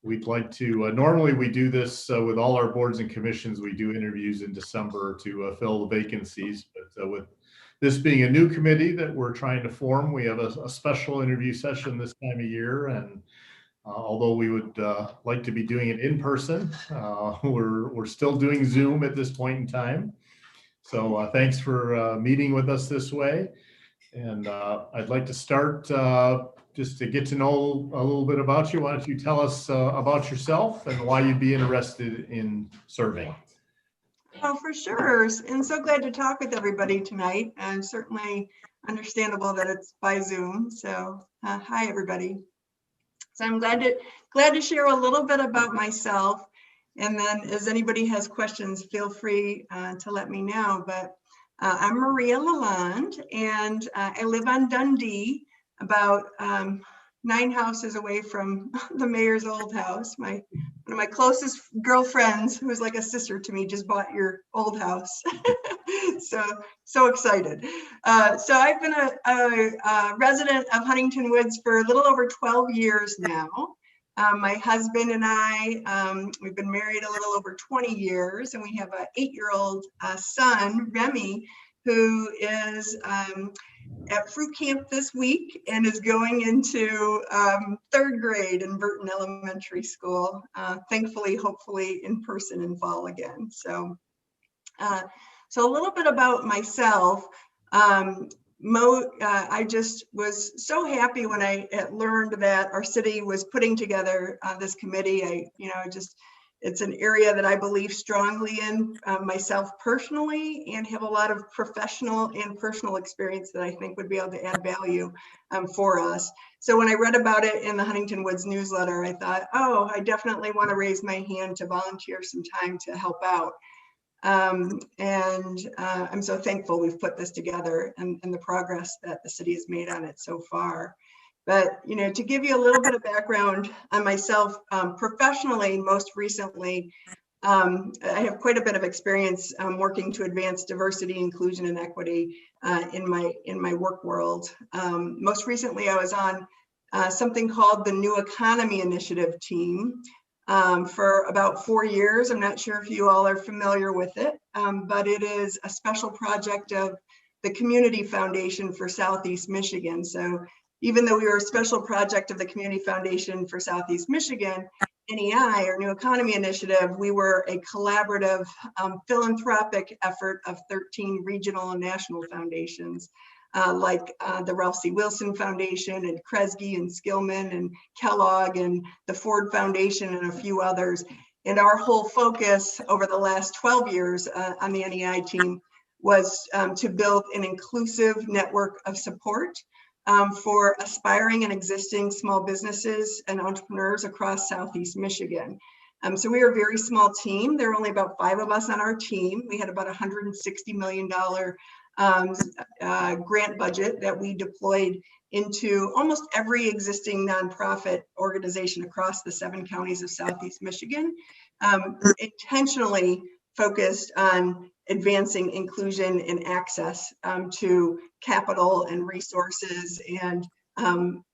we'd like to, normally we do this with all our boards and commissions. We do interviews in December to fill the vacancies. But with this being a new committee that we're trying to form, we have a special interview session this time of year. And although we would like to be doing it in person, we're still doing Zoom at this point in time. So thanks for meeting with us this way. And I'd like to start just to get to know a little bit about you. Why don't you tell us about yourself and why you'd be interested in serving? Oh, for sure. And so glad to talk with everybody tonight, and certainly understandable that it's by Zoom. So hi, everybody. So I'm glad to share a little bit about myself. And then as anybody has questions, feel free to let me know. But I'm Maria Lalonde, and I live on Dundee, about 9 houses away from the mayor's old house. One of my closest girlfriends, who was like a sister to me, just bought your old house. so excited. So I've been a resident of Huntington Woods for a little over 12 years now. My husband and I, we've been married a little over 20 years, and we have an 8-year-old son, Remy, who is at fruit camp this week and is going into 3rd grade in Burton Elementary School. Thankfully, hopefully in person in fall again. So a little bit about myself. I just was so happy when I had learned that our city was putting together this committee. It's an area that I believe strongly in myself personally, and have a lot of professional and personal experience that I think would be able to add value for us. So when I read about it in the Huntington Woods newsletter, I thought, oh, I definitely want to raise my hand to volunteer some time to help out. I'm so thankful we've put this together and the progress that the city has made on it so far. But, to give you a little bit of background on myself, professionally, most recently, I have quite a bit of experience working to advance diversity, inclusion, and equity in my work world. Most recently, I was on something called the New Economy Initiative team for about 4 years. I'm not sure if you all are familiar with it, but it is a special project of the Community Foundation for Southeast Michigan. So even though we were a special project of the Community Foundation for Southeast Michigan, NEI, or New Economy Initiative, we were a collaborative philanthropic effort of 13 regional and national foundations, like the Ralph C. Wilson Foundation and Kresge and Skillman and Kellogg and the Ford Foundation and a few others. And our whole focus over the last 12 years on the NEI team was to build an inclusive network of support for aspiring and existing small businesses and entrepreneurs across Southeast Michigan. So we are a very small team. There are only about 5 of us on our team. We had about $160 million grant budget that we deployed into almost every existing nonprofit organization across the 7 counties of Southeast Michigan, intentionally focused on advancing inclusion and access to capital and resources and all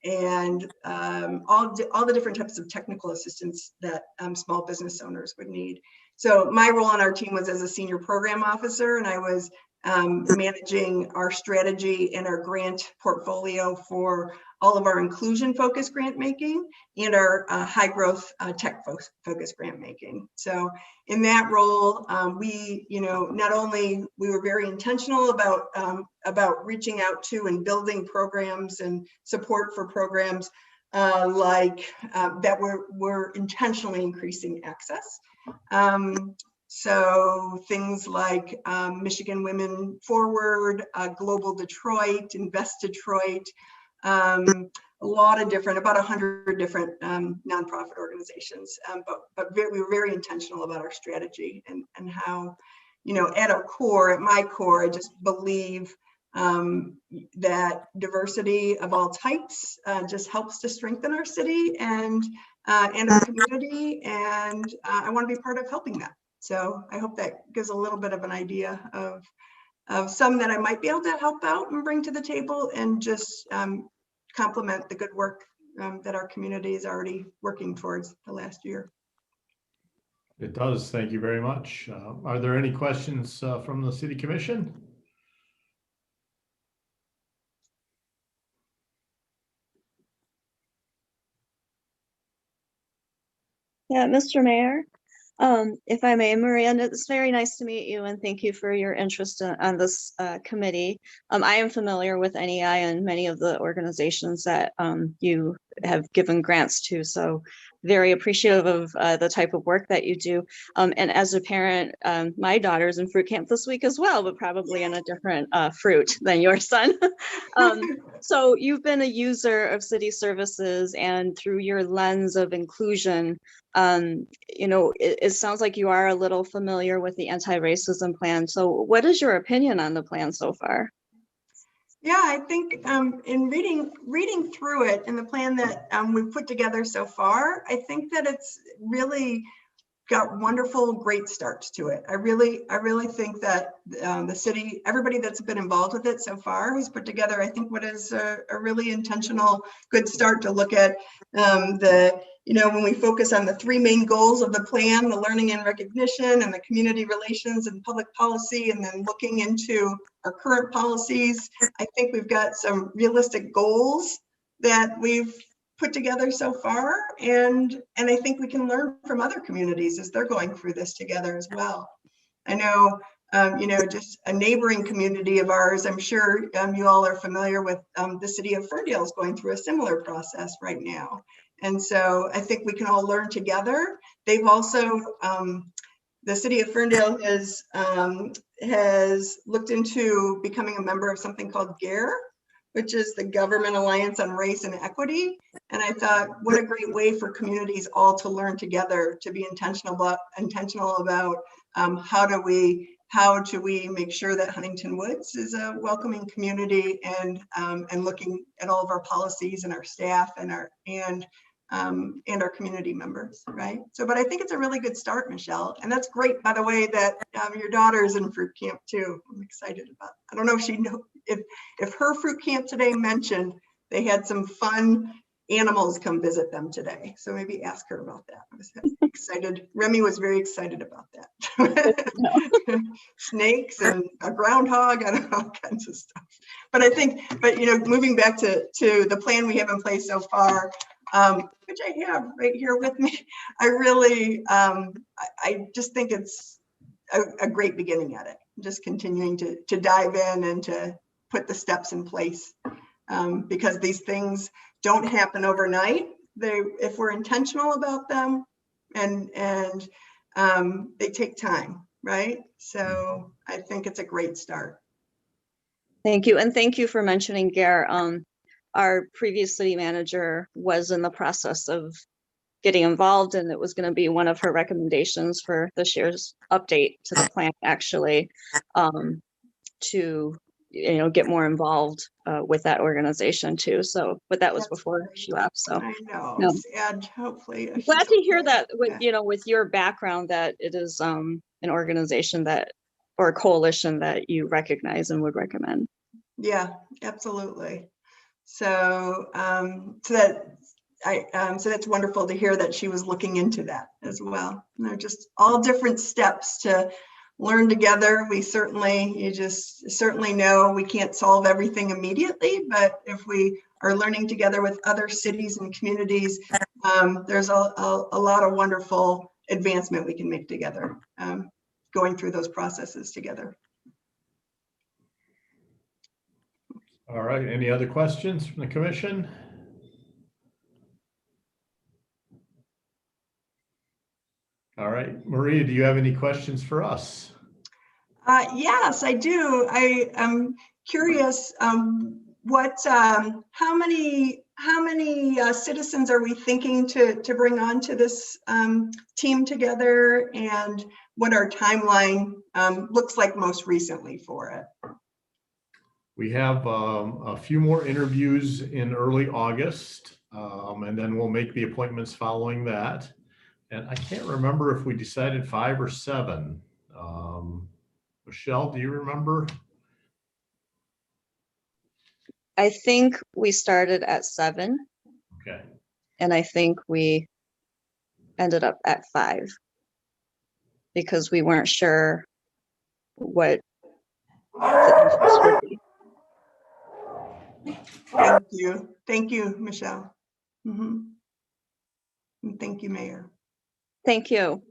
the different types of technical assistance that small business owners would need. So my role on our team was as a senior program officer, and I was managing our strategy and our grant portfolio for all of our inclusion focused grant making and our high growth tech focused grant making. So in that role, we, not only we were very intentional about reaching out to and building programs and support for programs that we're intentionally increasing access. So things like Michigan Women Forward, Global Detroit, Invest Detroit, a lot of different, about 100 different nonprofit organizations. But we were very intentional about our strategy and how, at our core, at my core, I just believe that diversity of all types just helps to strengthen our city and our community. And I want to be part of helping that. So I hope that gives a little bit of an idea of some that I might be able to help out and bring to the table, and just complement the good work that our community is already working towards the last year. It does. Thank you very much. Are there any questions from the City Commission? Yeah, Mr. Mayor, if I may, Maria, it's very nice to meet you, and thank you for your interest on this committee. I am familiar with NEI and many of the organizations that you have given grants to, so very appreciative of the type of work that you do. And as a parent, my daughter's in fruit camp this week as well, but probably in a different fruit than your son. So you've been a user of city services, and through your lens of inclusion, it sounds like you are a little familiar with the anti-racism plan. So what is your opinion on the plan so far? Yeah, I think in reading through it and the plan that we've put together so far, I think that it's really got wonderful, great starts to it. I really think that the city, everybody that's been involved with it so far has put together, I think, what is a really intentional, good start to look at when we focus on the three main goals of the plan, the learning and recognition and the community relations and public policy, and then looking into our current policies. I think we've got some realistic goals that we've put together so far, and I think we can learn from other communities as they're going through this together as well. I know, just a neighboring community of ours, I'm sure you all are familiar with, the city of Ferndale is going through a similar process right now. And so I think we can all learn together. They've also, the city of Ferndale has looked into becoming a member of something called GARE, which is the Government Alliance on Race and Equity. And I thought, what a great way for communities all to learn together, to be intentional about how do we make sure that Huntington Woods is a welcoming community, and looking at all of our policies and our staff and our community members, right? So, but I think it's a really good start, Michelle. And that's great, by the way, that your daughter's in fruit camp too. I'm excited about it. I don't know if she know if her fruit camp today mentioned they had some fun animals come visit them today. So maybe ask her about that. I was excited. Remy was very excited about that. Snakes and a groundhog and all kinds of stuff. But I think, moving back to the plan we have in place so far, which I have right here with me, I really, I just think it's a great beginning at it. Just continuing to dive in and to put the steps in place, because these things don't happen overnight. If we're intentional about them, and they take time, right? So I think it's a great start. Thank you, and thank you for mentioning GARE. Our previous city manager was in the process of getting involved, and it was going to be one of her recommendations for this year's update to the plan, actually, to get more involved with that organization too. So, but that was That's before great. she left. So I know. no. Sad, hopefully. Glad to hear that with with your background, that it is an organization that, or a coalition that you recognize and would recommend. Yeah, absolutely. So so that's wonderful to hear that she was looking into that as well. Just all different steps to learn together. We certainly know we can't solve everything immediately, but if we are learning together with other cities and communities. There's a lot of wonderful advancement we can make together, going through those processes together. All right, any other questions from the commission? All right, Maria, do you have any questions for us? Yes, I do. I am curious, how many citizens are we thinking to bring onto this team together, and what our timeline looks like most recently for it? We have a few more interviews in early August, and then we'll make the appointments following that. And I can't remember if we decided 5 or 7. Michelle, do you remember? I think we started at 7, Okay. and I think we ended up at 5 because we weren't sure what the interest would be. Thank you, Michelle. And thank you, Mayor. Thank you.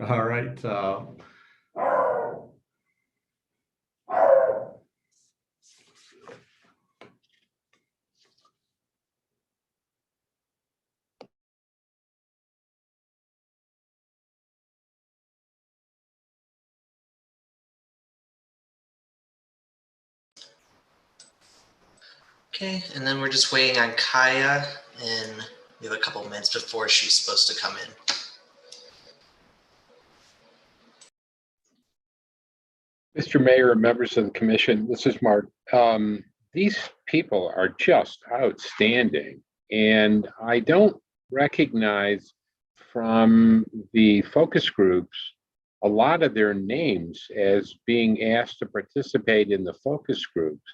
All right. Okay, and then we're just waiting on Kaya, and we have a couple minutes before she's supposed to come in. Mr. Mayor and members of the commission, this is Mark. These people are just outstanding, and I don't recognize from the focus groups a lot of their names as being asked to participate in the focus groups.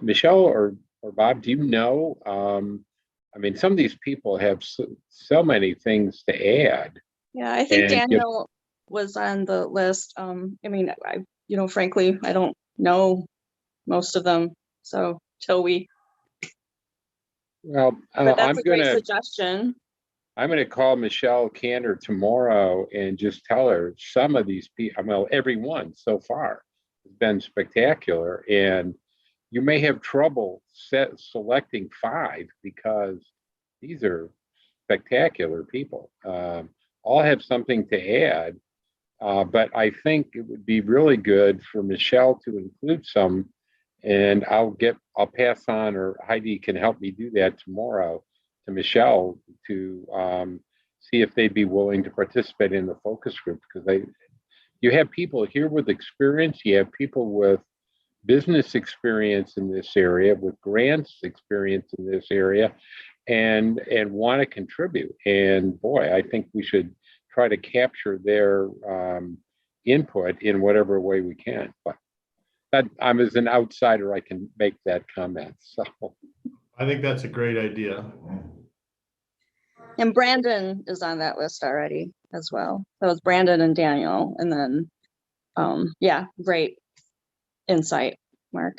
Michelle or Bob, do you know? I mean, some of these people have so many things to add. Yeah, I think And Daniel was on the list. I mean, frankly, I don't know most of them. So till we, well, but that's a great suggestion. I'm going to call Michelle Cantor tomorrow and just tell her some of these people, well, every one so far has been spectacular. And you may have trouble selecting 5 because these are spectacular people. All have something to add, but I think it would be really good for Michelle to include some, and I'll pass on, or Heidi can help me do that tomorrow, to Michelle to see if they'd be willing to participate in the focus group, because you have people here with experience, you have people with business experience in this area, with grants experience in this area, and want to contribute. And boy, I think we should try to capture their input in whatever way we can. But I'm, as an outsider, I can make that comment. So I think that's a great idea. And Brandon is on that list already as well. So it's Brandon and Daniel, and then, yeah, great insight, Mark.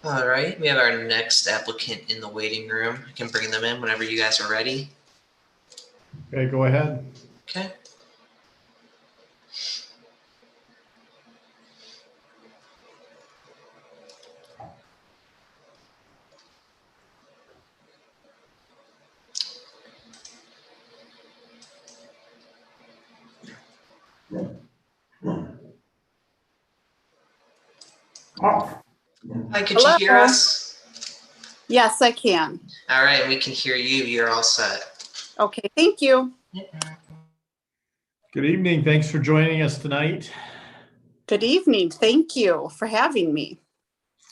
All right, we have our next applicant in the waiting room. I can bring them in whenever you guys are ready. Okay, go ahead. Okay. Hi, could you hear Hello. us? Yes, I can. All right, we can hear you. You're all set. Okay, thank you. Good evening. Thanks for joining us tonight. Good evening. Thank you for having me.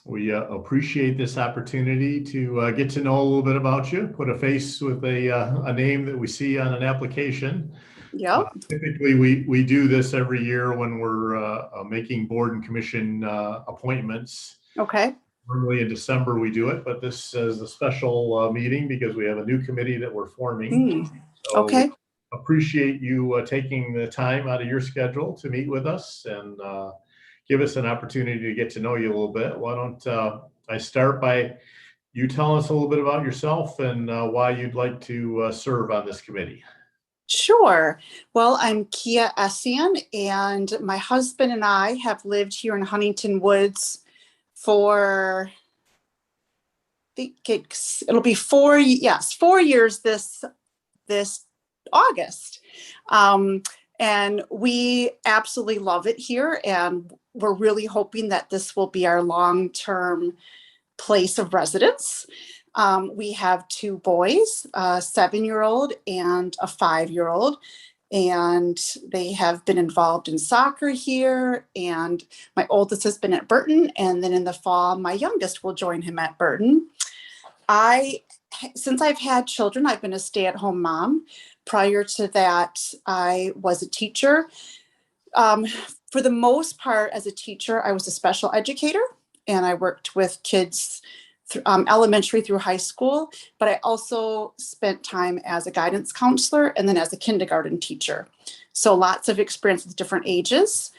We appreciate this opportunity to get to know a little bit about you, put a face with a name that we see on an application. Yep. Typically, we do this every year when we're making board and commission appointments. Okay. Normally in December we do it, but this is a special meeting because we have a new committee that we're forming. So Okay. appreciate you taking the time out of your schedule to meet with us and give us an opportunity to get to know you a little bit. Why don't I start by you telling us a little bit about yourself and why you'd like to serve on this committee? Sure. Well, I'm Kia Essian, and my husband and I have lived here in Huntington Woods for, I think it'll be 4 years this August. And we absolutely love it here, and we're really hoping that this will be our long-term place of residence. We have 2 boys, a 7-year-old and a 5-year-old, and they have been involved in soccer here. And my oldest has been at Burton, and then in the fall, my youngest will join him at Burton. Since I've had children, I've been a stay-at-home mom. Prior to that, I was a teacher. For the most part, as a teacher, I was a special educator, and I worked with kids elementary through high school, but I also spent time as a guidance counselor and then as a kindergarten teacher. So lots of experience with different ages.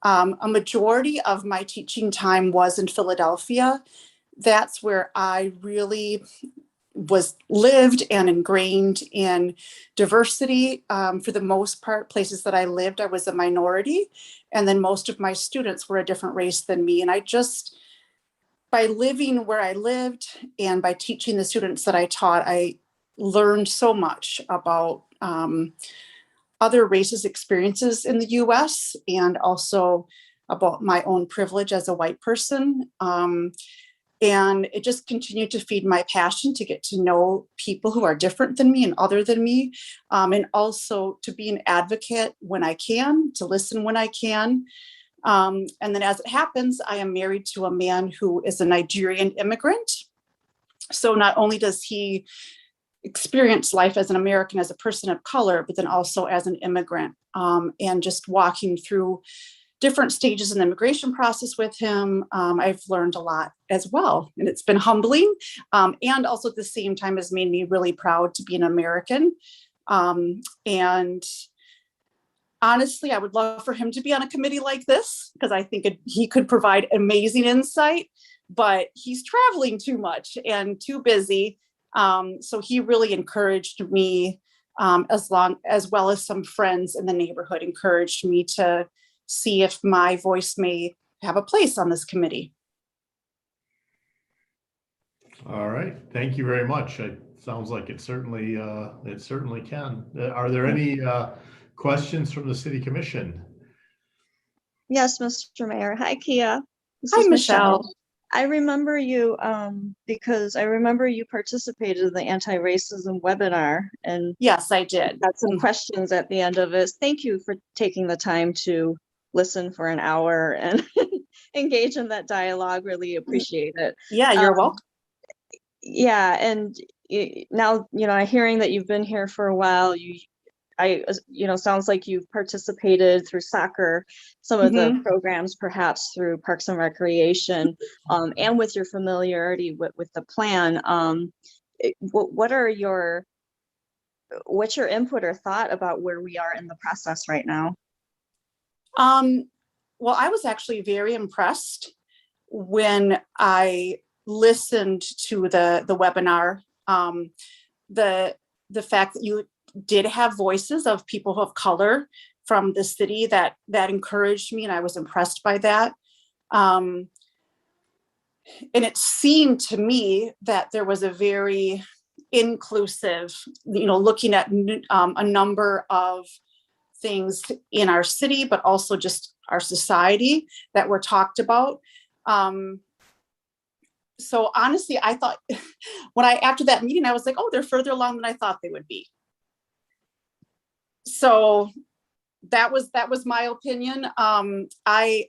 A majority of my teaching time was in Philadelphia. That's where I really lived and ingrained in diversity. For the most part, places that I lived, I was a minority. And then most of my students were a different race than me. And by living where I lived and by teaching the students that I taught, I learned so much about other races' experiences in the US and also about my own privilege as a white person. And it just continued to feed my passion to get to know people who are different than me and other than me, and also to be an advocate when I can, to listen when I can. And then as it happens, I am married to a man who is a Nigerian immigrant. So not only does he experience life as an American, as a person of color, but then also as an immigrant, and just walking through different stages in the immigration process with him, I've learned a lot as well. And it's been humbling, and also at the same time has made me really proud to be an American. And honestly, I would love for him to be on a committee like this because I think he could provide amazing insight, but he's traveling too much and too busy. So he really encouraged me, as well as some friends in the neighborhood encouraged me to see if my voice may have a place on this committee. All right, thank you very much. It sounds like it certainly can. Are there any questions from the City Commission? Yes, Mr. Mayor. Hi, Kia. This Hi, is Michelle. I remember you because I remember you participated in the anti-racism webinar and yes, I did. Had some questions at the end of it. Thank you for taking the time to listen for an hour and engage in that dialogue. Really appreciate it. Yeah, you're welcome. Yeah, and now hearing that you've been here for a while, sounds like you've participated through soccer, some of the programs, perhaps through Parks and Recreation, and with your familiarity with the plan. What's your input or thought about where we are in the process right now? Well, I was actually very impressed when I listened to the webinar. The fact that you did have voices of people of color from the city, that encouraged me, and I was impressed by that. And it seemed to me that there was a very inclusive, looking at a number of things in our city, but also just our society that were talked about. So honestly, I thought after that meeting, I was like, oh, they're further along than I thought they would be. So that was my opinion. I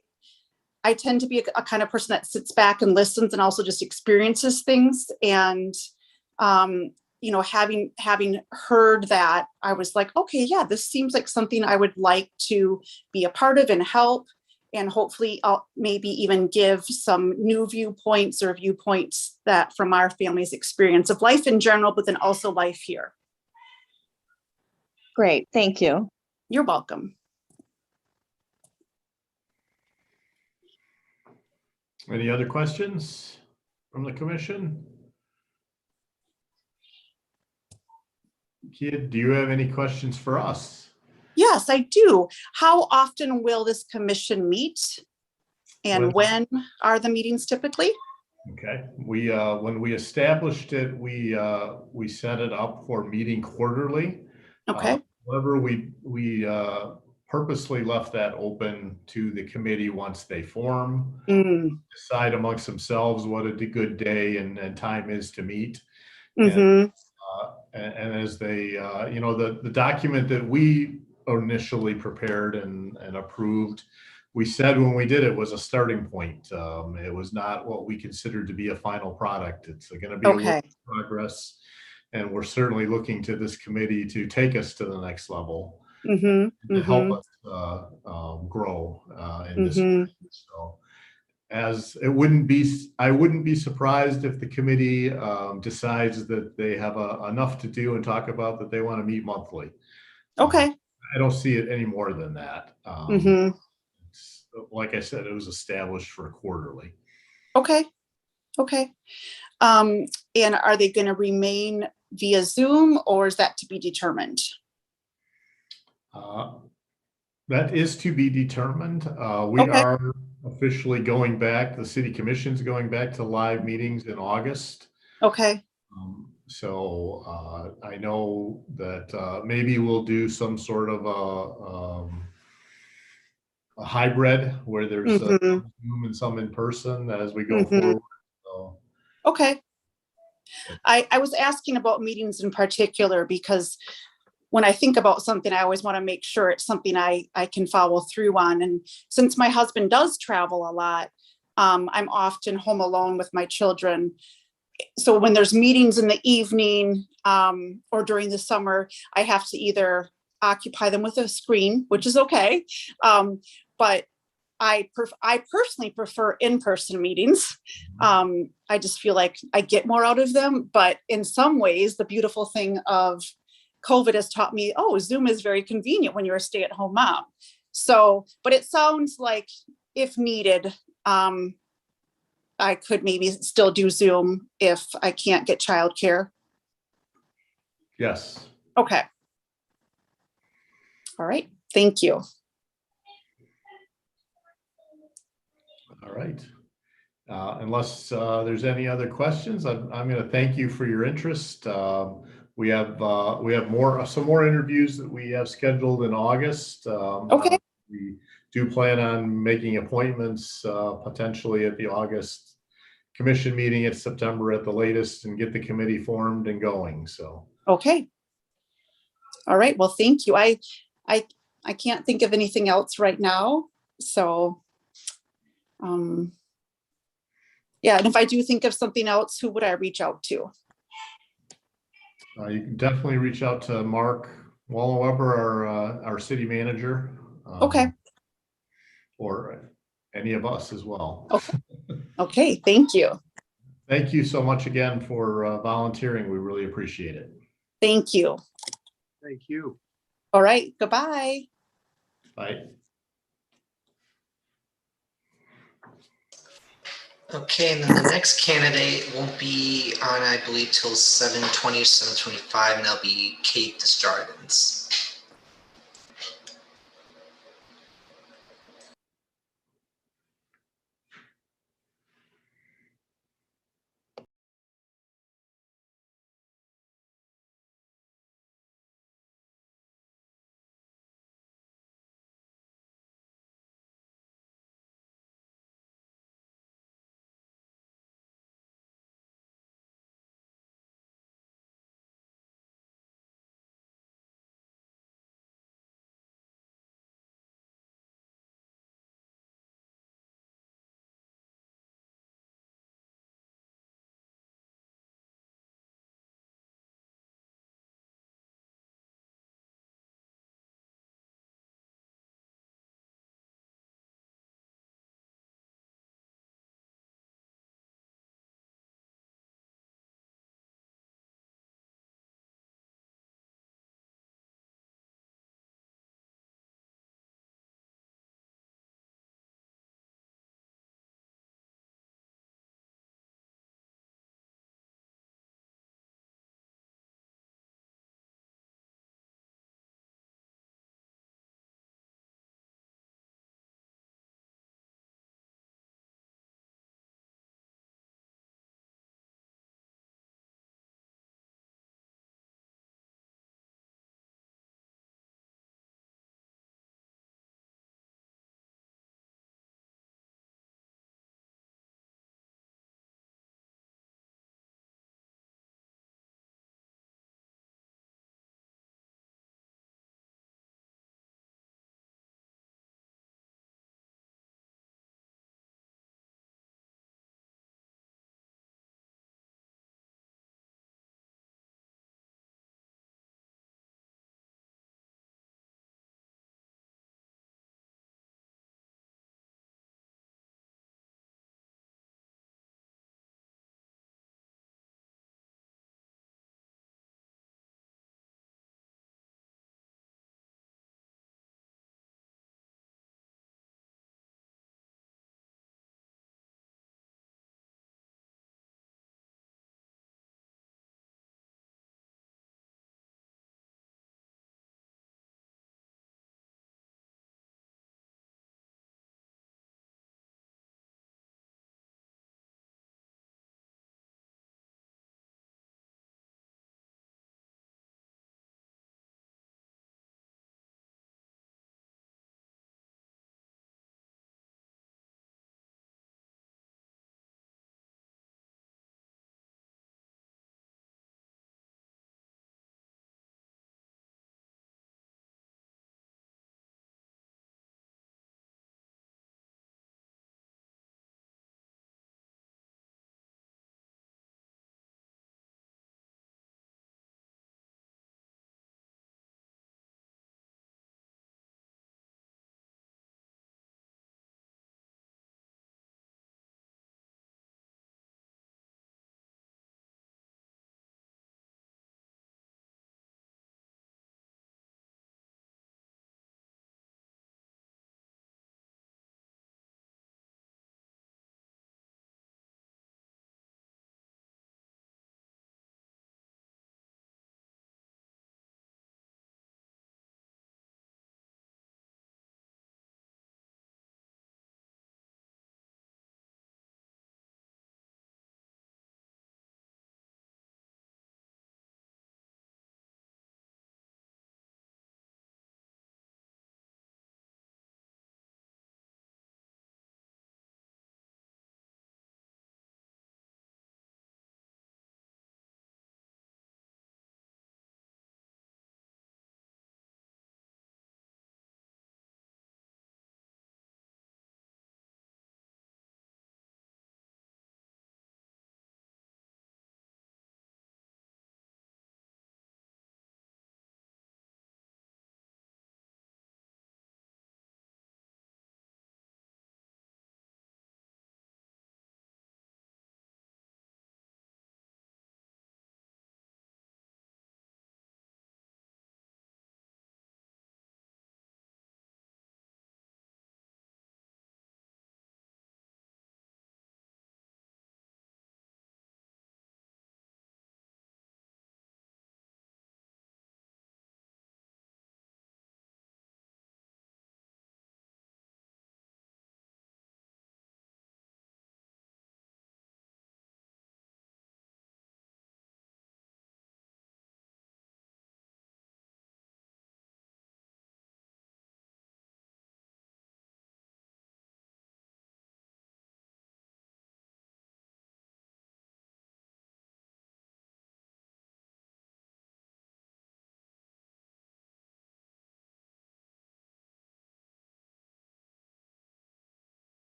tend to be a kind of person that sits back and listens and also just experiences things. And, having heard that, I was like, okay, yeah, this seems like something I would like to be a part of and help. And hopefully I'll maybe even give some new viewpoints or viewpoints that from our family's experience of life in general, but then also life here. Great, thank you. You're welcome. Any other questions from the commission? Kid, do you have any questions for us? Yes, I do. How often will this commission meet? And when are the meetings typically? Okay, we when we established it, we set it up for meeting quarterly. Okay. However, we purposely left that open to the committee once they form, decide amongst themselves what a good day and time is to meet. And as they, the document that we initially prepared and approved, we said when we did it was a starting point. It was not what we considered to be a final product. It's going to be a work in progress, and we're certainly looking to this committee to take us to the next level, to help us grow in this. So, I wouldn't be surprised if the committee decides that they have enough to do and talk about that they want to meet monthly. Okay. I don't see it any more than that. Like I said, it was established for quarterly. Okay. Okay. And are they going to remain via Zoom, or is that to be determined? That is to be determined. We are officially going back. The city commission's going back to live meetings in August. Okay. So I know that maybe we'll do some sort of a hybrid where there's some Zoom and some in person as we go forward. So. Okay. I was asking about meetings in particular because when I think about something, I always want to make sure it's something I can follow through on. And since my husband does travel a lot, I'm often home alone with my children. So when there's meetings in the evening or during the summer, I have to either occupy them with a screen, which is okay. But I personally prefer in-person meetings. I just feel like I get more out of them. But in some ways, the beautiful thing of COVID has taught me, oh, Zoom is very convenient when you're a stay-at-home mom. So, but it sounds like if needed, I could maybe still do Zoom if I can't get childcare. Yes. Okay. All right. Thank you. All right. Unless there's any other questions, I'm going to thank you for your interest. We have some more interviews that we have scheduled in August. Okay. We do plan on making appointments potentially at the August commission meeting at September at the latest, and get the committee formed and going. So. Okay. All right. Well, thank you. I can't think of anything else right now. So, yeah. And if I do think of something else, who would I reach out to? You can definitely reach out to Mark Wallenweber, our city manager. Okay. Or any of us as well. Okay. Okay. Thank you. Thank you so much again for volunteering. We really appreciate it. Thank you. Thank you. All right. Goodbye. Bye. Okay, and then the next candidate won't be on, I believe, till 7:20 or 7:25, and that'll be Kate Desjardins.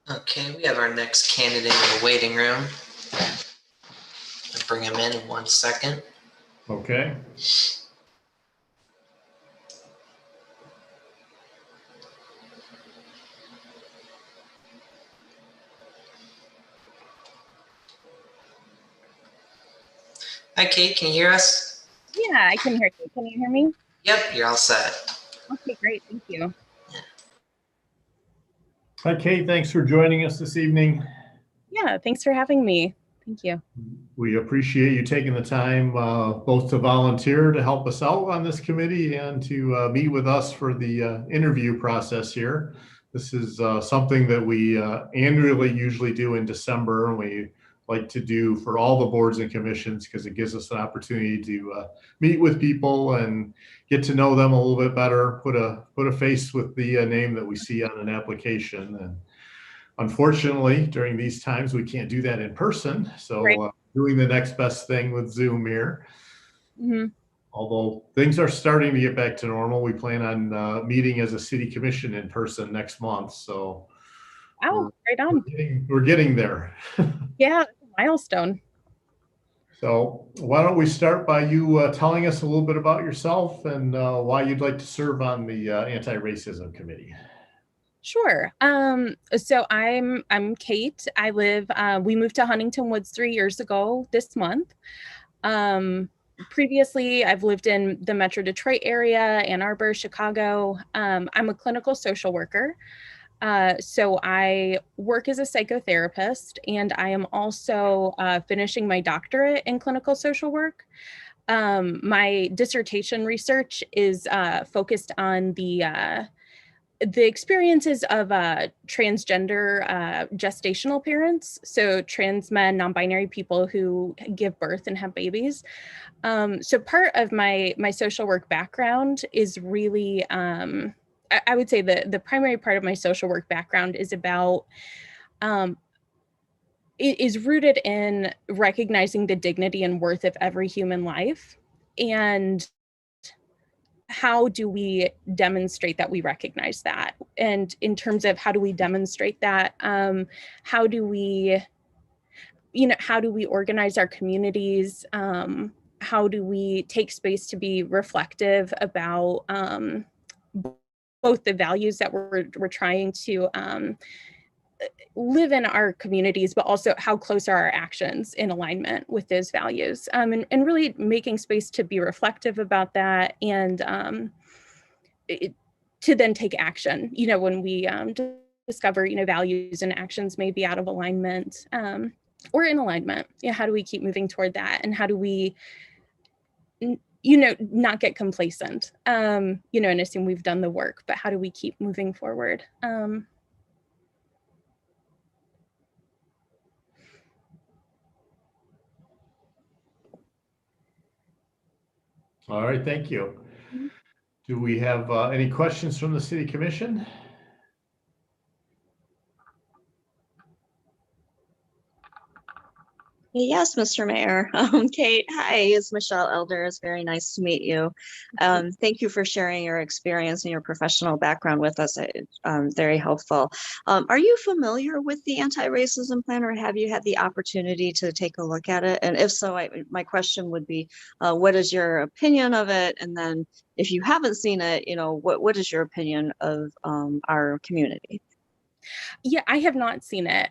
Okay, we have our next candidate in the waiting room. I'll bring him in 1 second. Okay. Hi, Kate, can you hear us? Yeah, I can hear you. Can you hear me? Yep, you're all set. Okay, great. Thank you. Hi, Kate. Thanks for joining us this evening. Yeah, thanks for having me. Thank you. We appreciate you taking the time both to volunteer to help us out on this committee and to meet with us for the interview process here. This is something that we annually usually do in December, and we like to do for all the boards and commissions because it gives us an opportunity to meet with people and get to know them a little bit better, put a face with the name that we see on an application. And unfortunately, during these times, we can't do that in person. So Right. Doing the next best thing with Zoom here. Mm-hmm. Although things are starting to get back to normal, we plan on meeting as a city commission in person next month. So Oh, right on. we're getting there. Yeah, it's a milestone. So why don't we start by you telling us a little bit about yourself and why you'd like to serve on the Anti-Racism Committee. Sure. So I'm Kate. I live, we moved to Huntington Woods 3 years ago this month. Previously, I've lived in the Metro Detroit area, Ann Arbor, Chicago. I'm a clinical social worker. So I work as a psychotherapist, and I am also finishing my doctorate in clinical social work. My dissertation research is focused on the experiences of transgender gestational parents, so trans men, non-binary people who give birth and have babies. So part of my social work background is really, I would say the primary part of my social work background is about, it is rooted in recognizing the dignity and worth of every human life. And how do we demonstrate that we recognize that? And in terms of how do we demonstrate that, how do we organize our communities? How do we take space to be reflective about both the values that we're trying to live in our communities, but also how close are our actions in alignment with those values, and really making space to be reflective about that, and to then take action, when we discover, values and actions may be out of alignment, or in alignment. How do we keep moving toward that? And how do we, not get complacent, and assume we've done the work, but how do we keep moving forward? All right, thank you. Do we have any questions from the City Commission? Yes, Mr. Mayor. Kate, hi, it's Michelle Elder. It's very nice to meet you. Thank you for sharing your experience and your professional background with us. Very helpful. Are you familiar with the anti-racism plan, or have you had the opportunity to take a look at it? And if so, my question would be, what is your opinion of it? And then if you haven't seen it, what is your opinion of our community? Yeah, I have not seen it.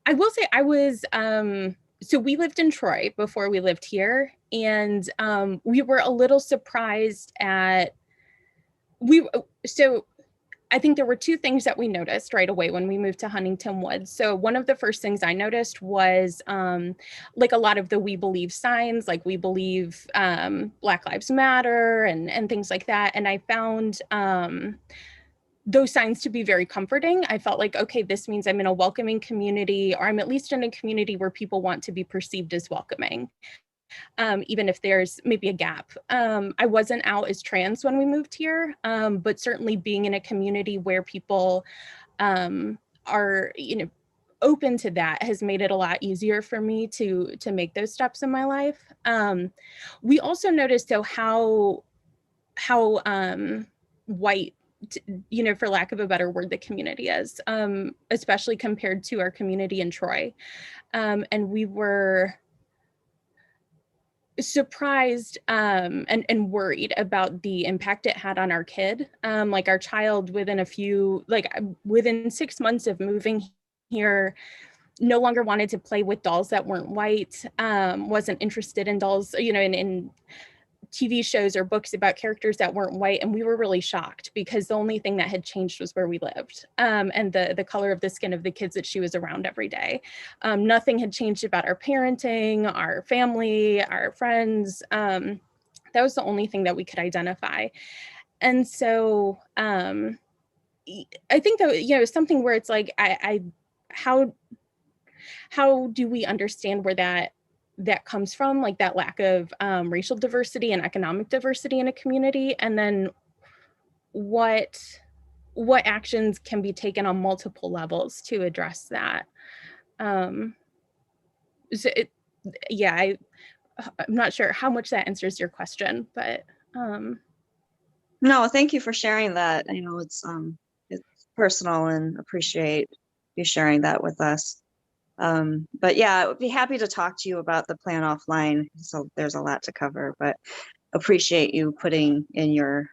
I will say I was, so we lived in Troy before we lived here, and we were a little surprised at, so I think there were two things that we noticed right away when we moved to Huntington Woods. So one of the first things I noticed was like a lot of the "we believe" signs, like "we believe Black Lives Matter" and things like that. And I found those signs to be very comforting. I felt like, okay, this means I'm in a welcoming community, or I'm at least in a community where people want to be perceived as welcoming, even if there's maybe a gap. I wasn't out as trans when we moved here, but certainly being in a community where people are, open to that has made it a lot easier for me to make those steps in my life. We also noticed, though, how white for lack of a better word, the community is, especially compared to our community in Troy. And we were surprised and worried about the impact it had on our kid. Like our child within 6 months of moving here, no longer wanted to play with dolls that weren't white, wasn't interested in dolls, in TV shows or books about characters that weren't white. And we were really shocked because the only thing that had changed was where we lived, and the color of the skin of the kids that she was around every day. Nothing had changed about our parenting, our family, our friends. That was the only thing that we could identify. And so I think that, something where it's like, how do we understand where that comes from, like that lack of racial diversity and economic diversity in a community, and then what actions can be taken on multiple levels to address that. I'm not sure how much that answers your question, but No, thank you for sharing that. It's personal, and appreciate you sharing that with us. But yeah, I would be happy to talk to you about the plan offline. So there's a lot to cover, but appreciate you putting in your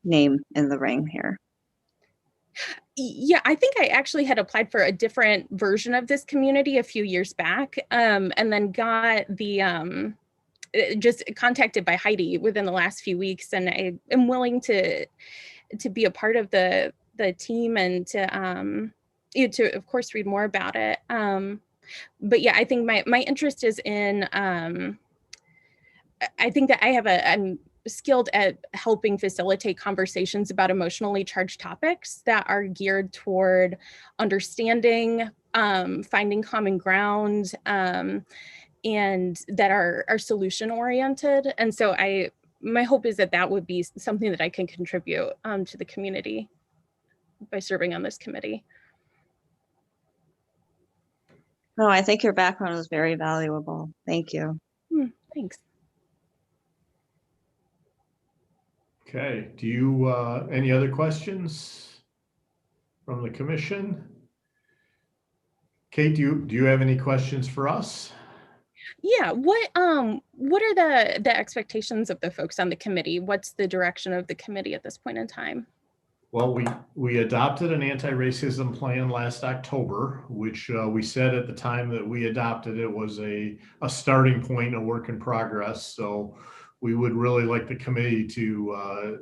name in the ring here. Yeah, I think I actually had applied for a different version of this community a few years back, and then got the just contacted by Heidi within the last few weeks, and I am willing to be a part of the team and to of course read more about it. But yeah, I think my interest is in I think that I'm skilled at helping facilitate conversations about emotionally charged topics that are geared toward understanding, finding common ground, and that are solution oriented. And so my hope is that would be something that I can contribute to the community by serving on this committee. No, I think your background is very valuable. Thank you. Thanks. Okay, do you, any other questions from the commission? Kate, do you have any questions for us? Yeah, what are the expectations of the folks on the committee? What's the direction of the committee at this point in time? Well, we adopted an anti-racism plan last October, which we said at the time that we adopted it was a starting point, a work in progress. So we would really like the committee to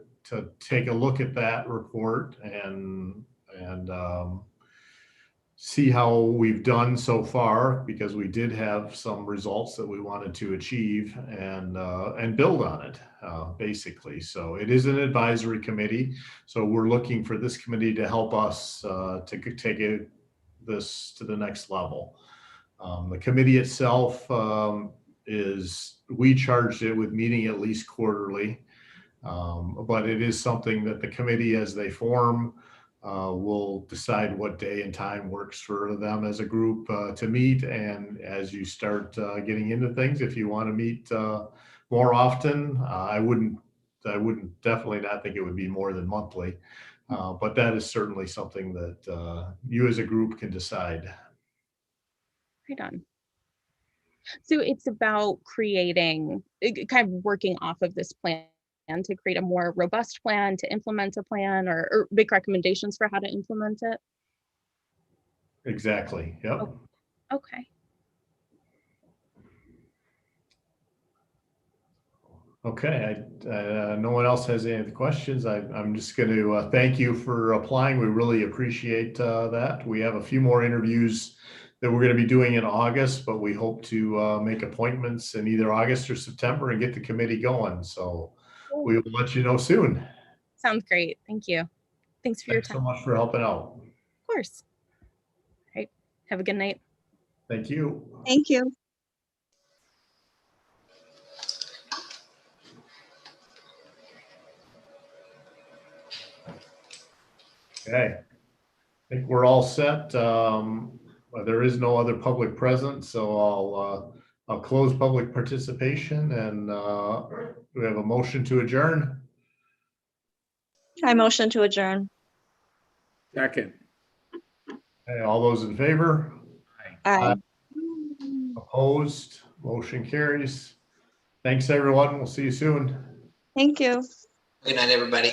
take a look at that report and see how we've done so far, because we did have some results that we wanted to achieve and build on it, basically. So it is an advisory committee. So we're looking for this committee to help us to take this to the next level. The committee itself we charged it with meeting at least quarterly, but it is something that the committee, as they form, will decide what day and time works for them as a group to meet. And as you start getting into things, if you want to meet more often, I wouldn't definitely not think it would be more than monthly, but that is certainly something that you as a group can decide. Right on. So it's about creating, kind of working off of this plan to create a more robust plan, to implement a plan, or make recommendations for how to implement it. Exactly. Yep. Oh, okay. Okay, no one else has any other questions. I'm just going to thank you for applying. We really appreciate that. We have a few more interviews that we're going to be doing in August, but we hope to make appointments in either August or September and get the committee going. So we will let you know soon. Sounds great. Thank you. Thanks for your time. Thanks so much for helping out. Of course. All right. Have a good night. Thank you. Thank you. Okay, I think we're all set. There is no other public present, so I'll close public participation, and we have a motion to adjourn. I motion to adjourn. Second. Okay, all those in favor? Aye. Opposed? Motion carries. Thanks, everyone. We'll see you soon. Thank you. Good night, everybody.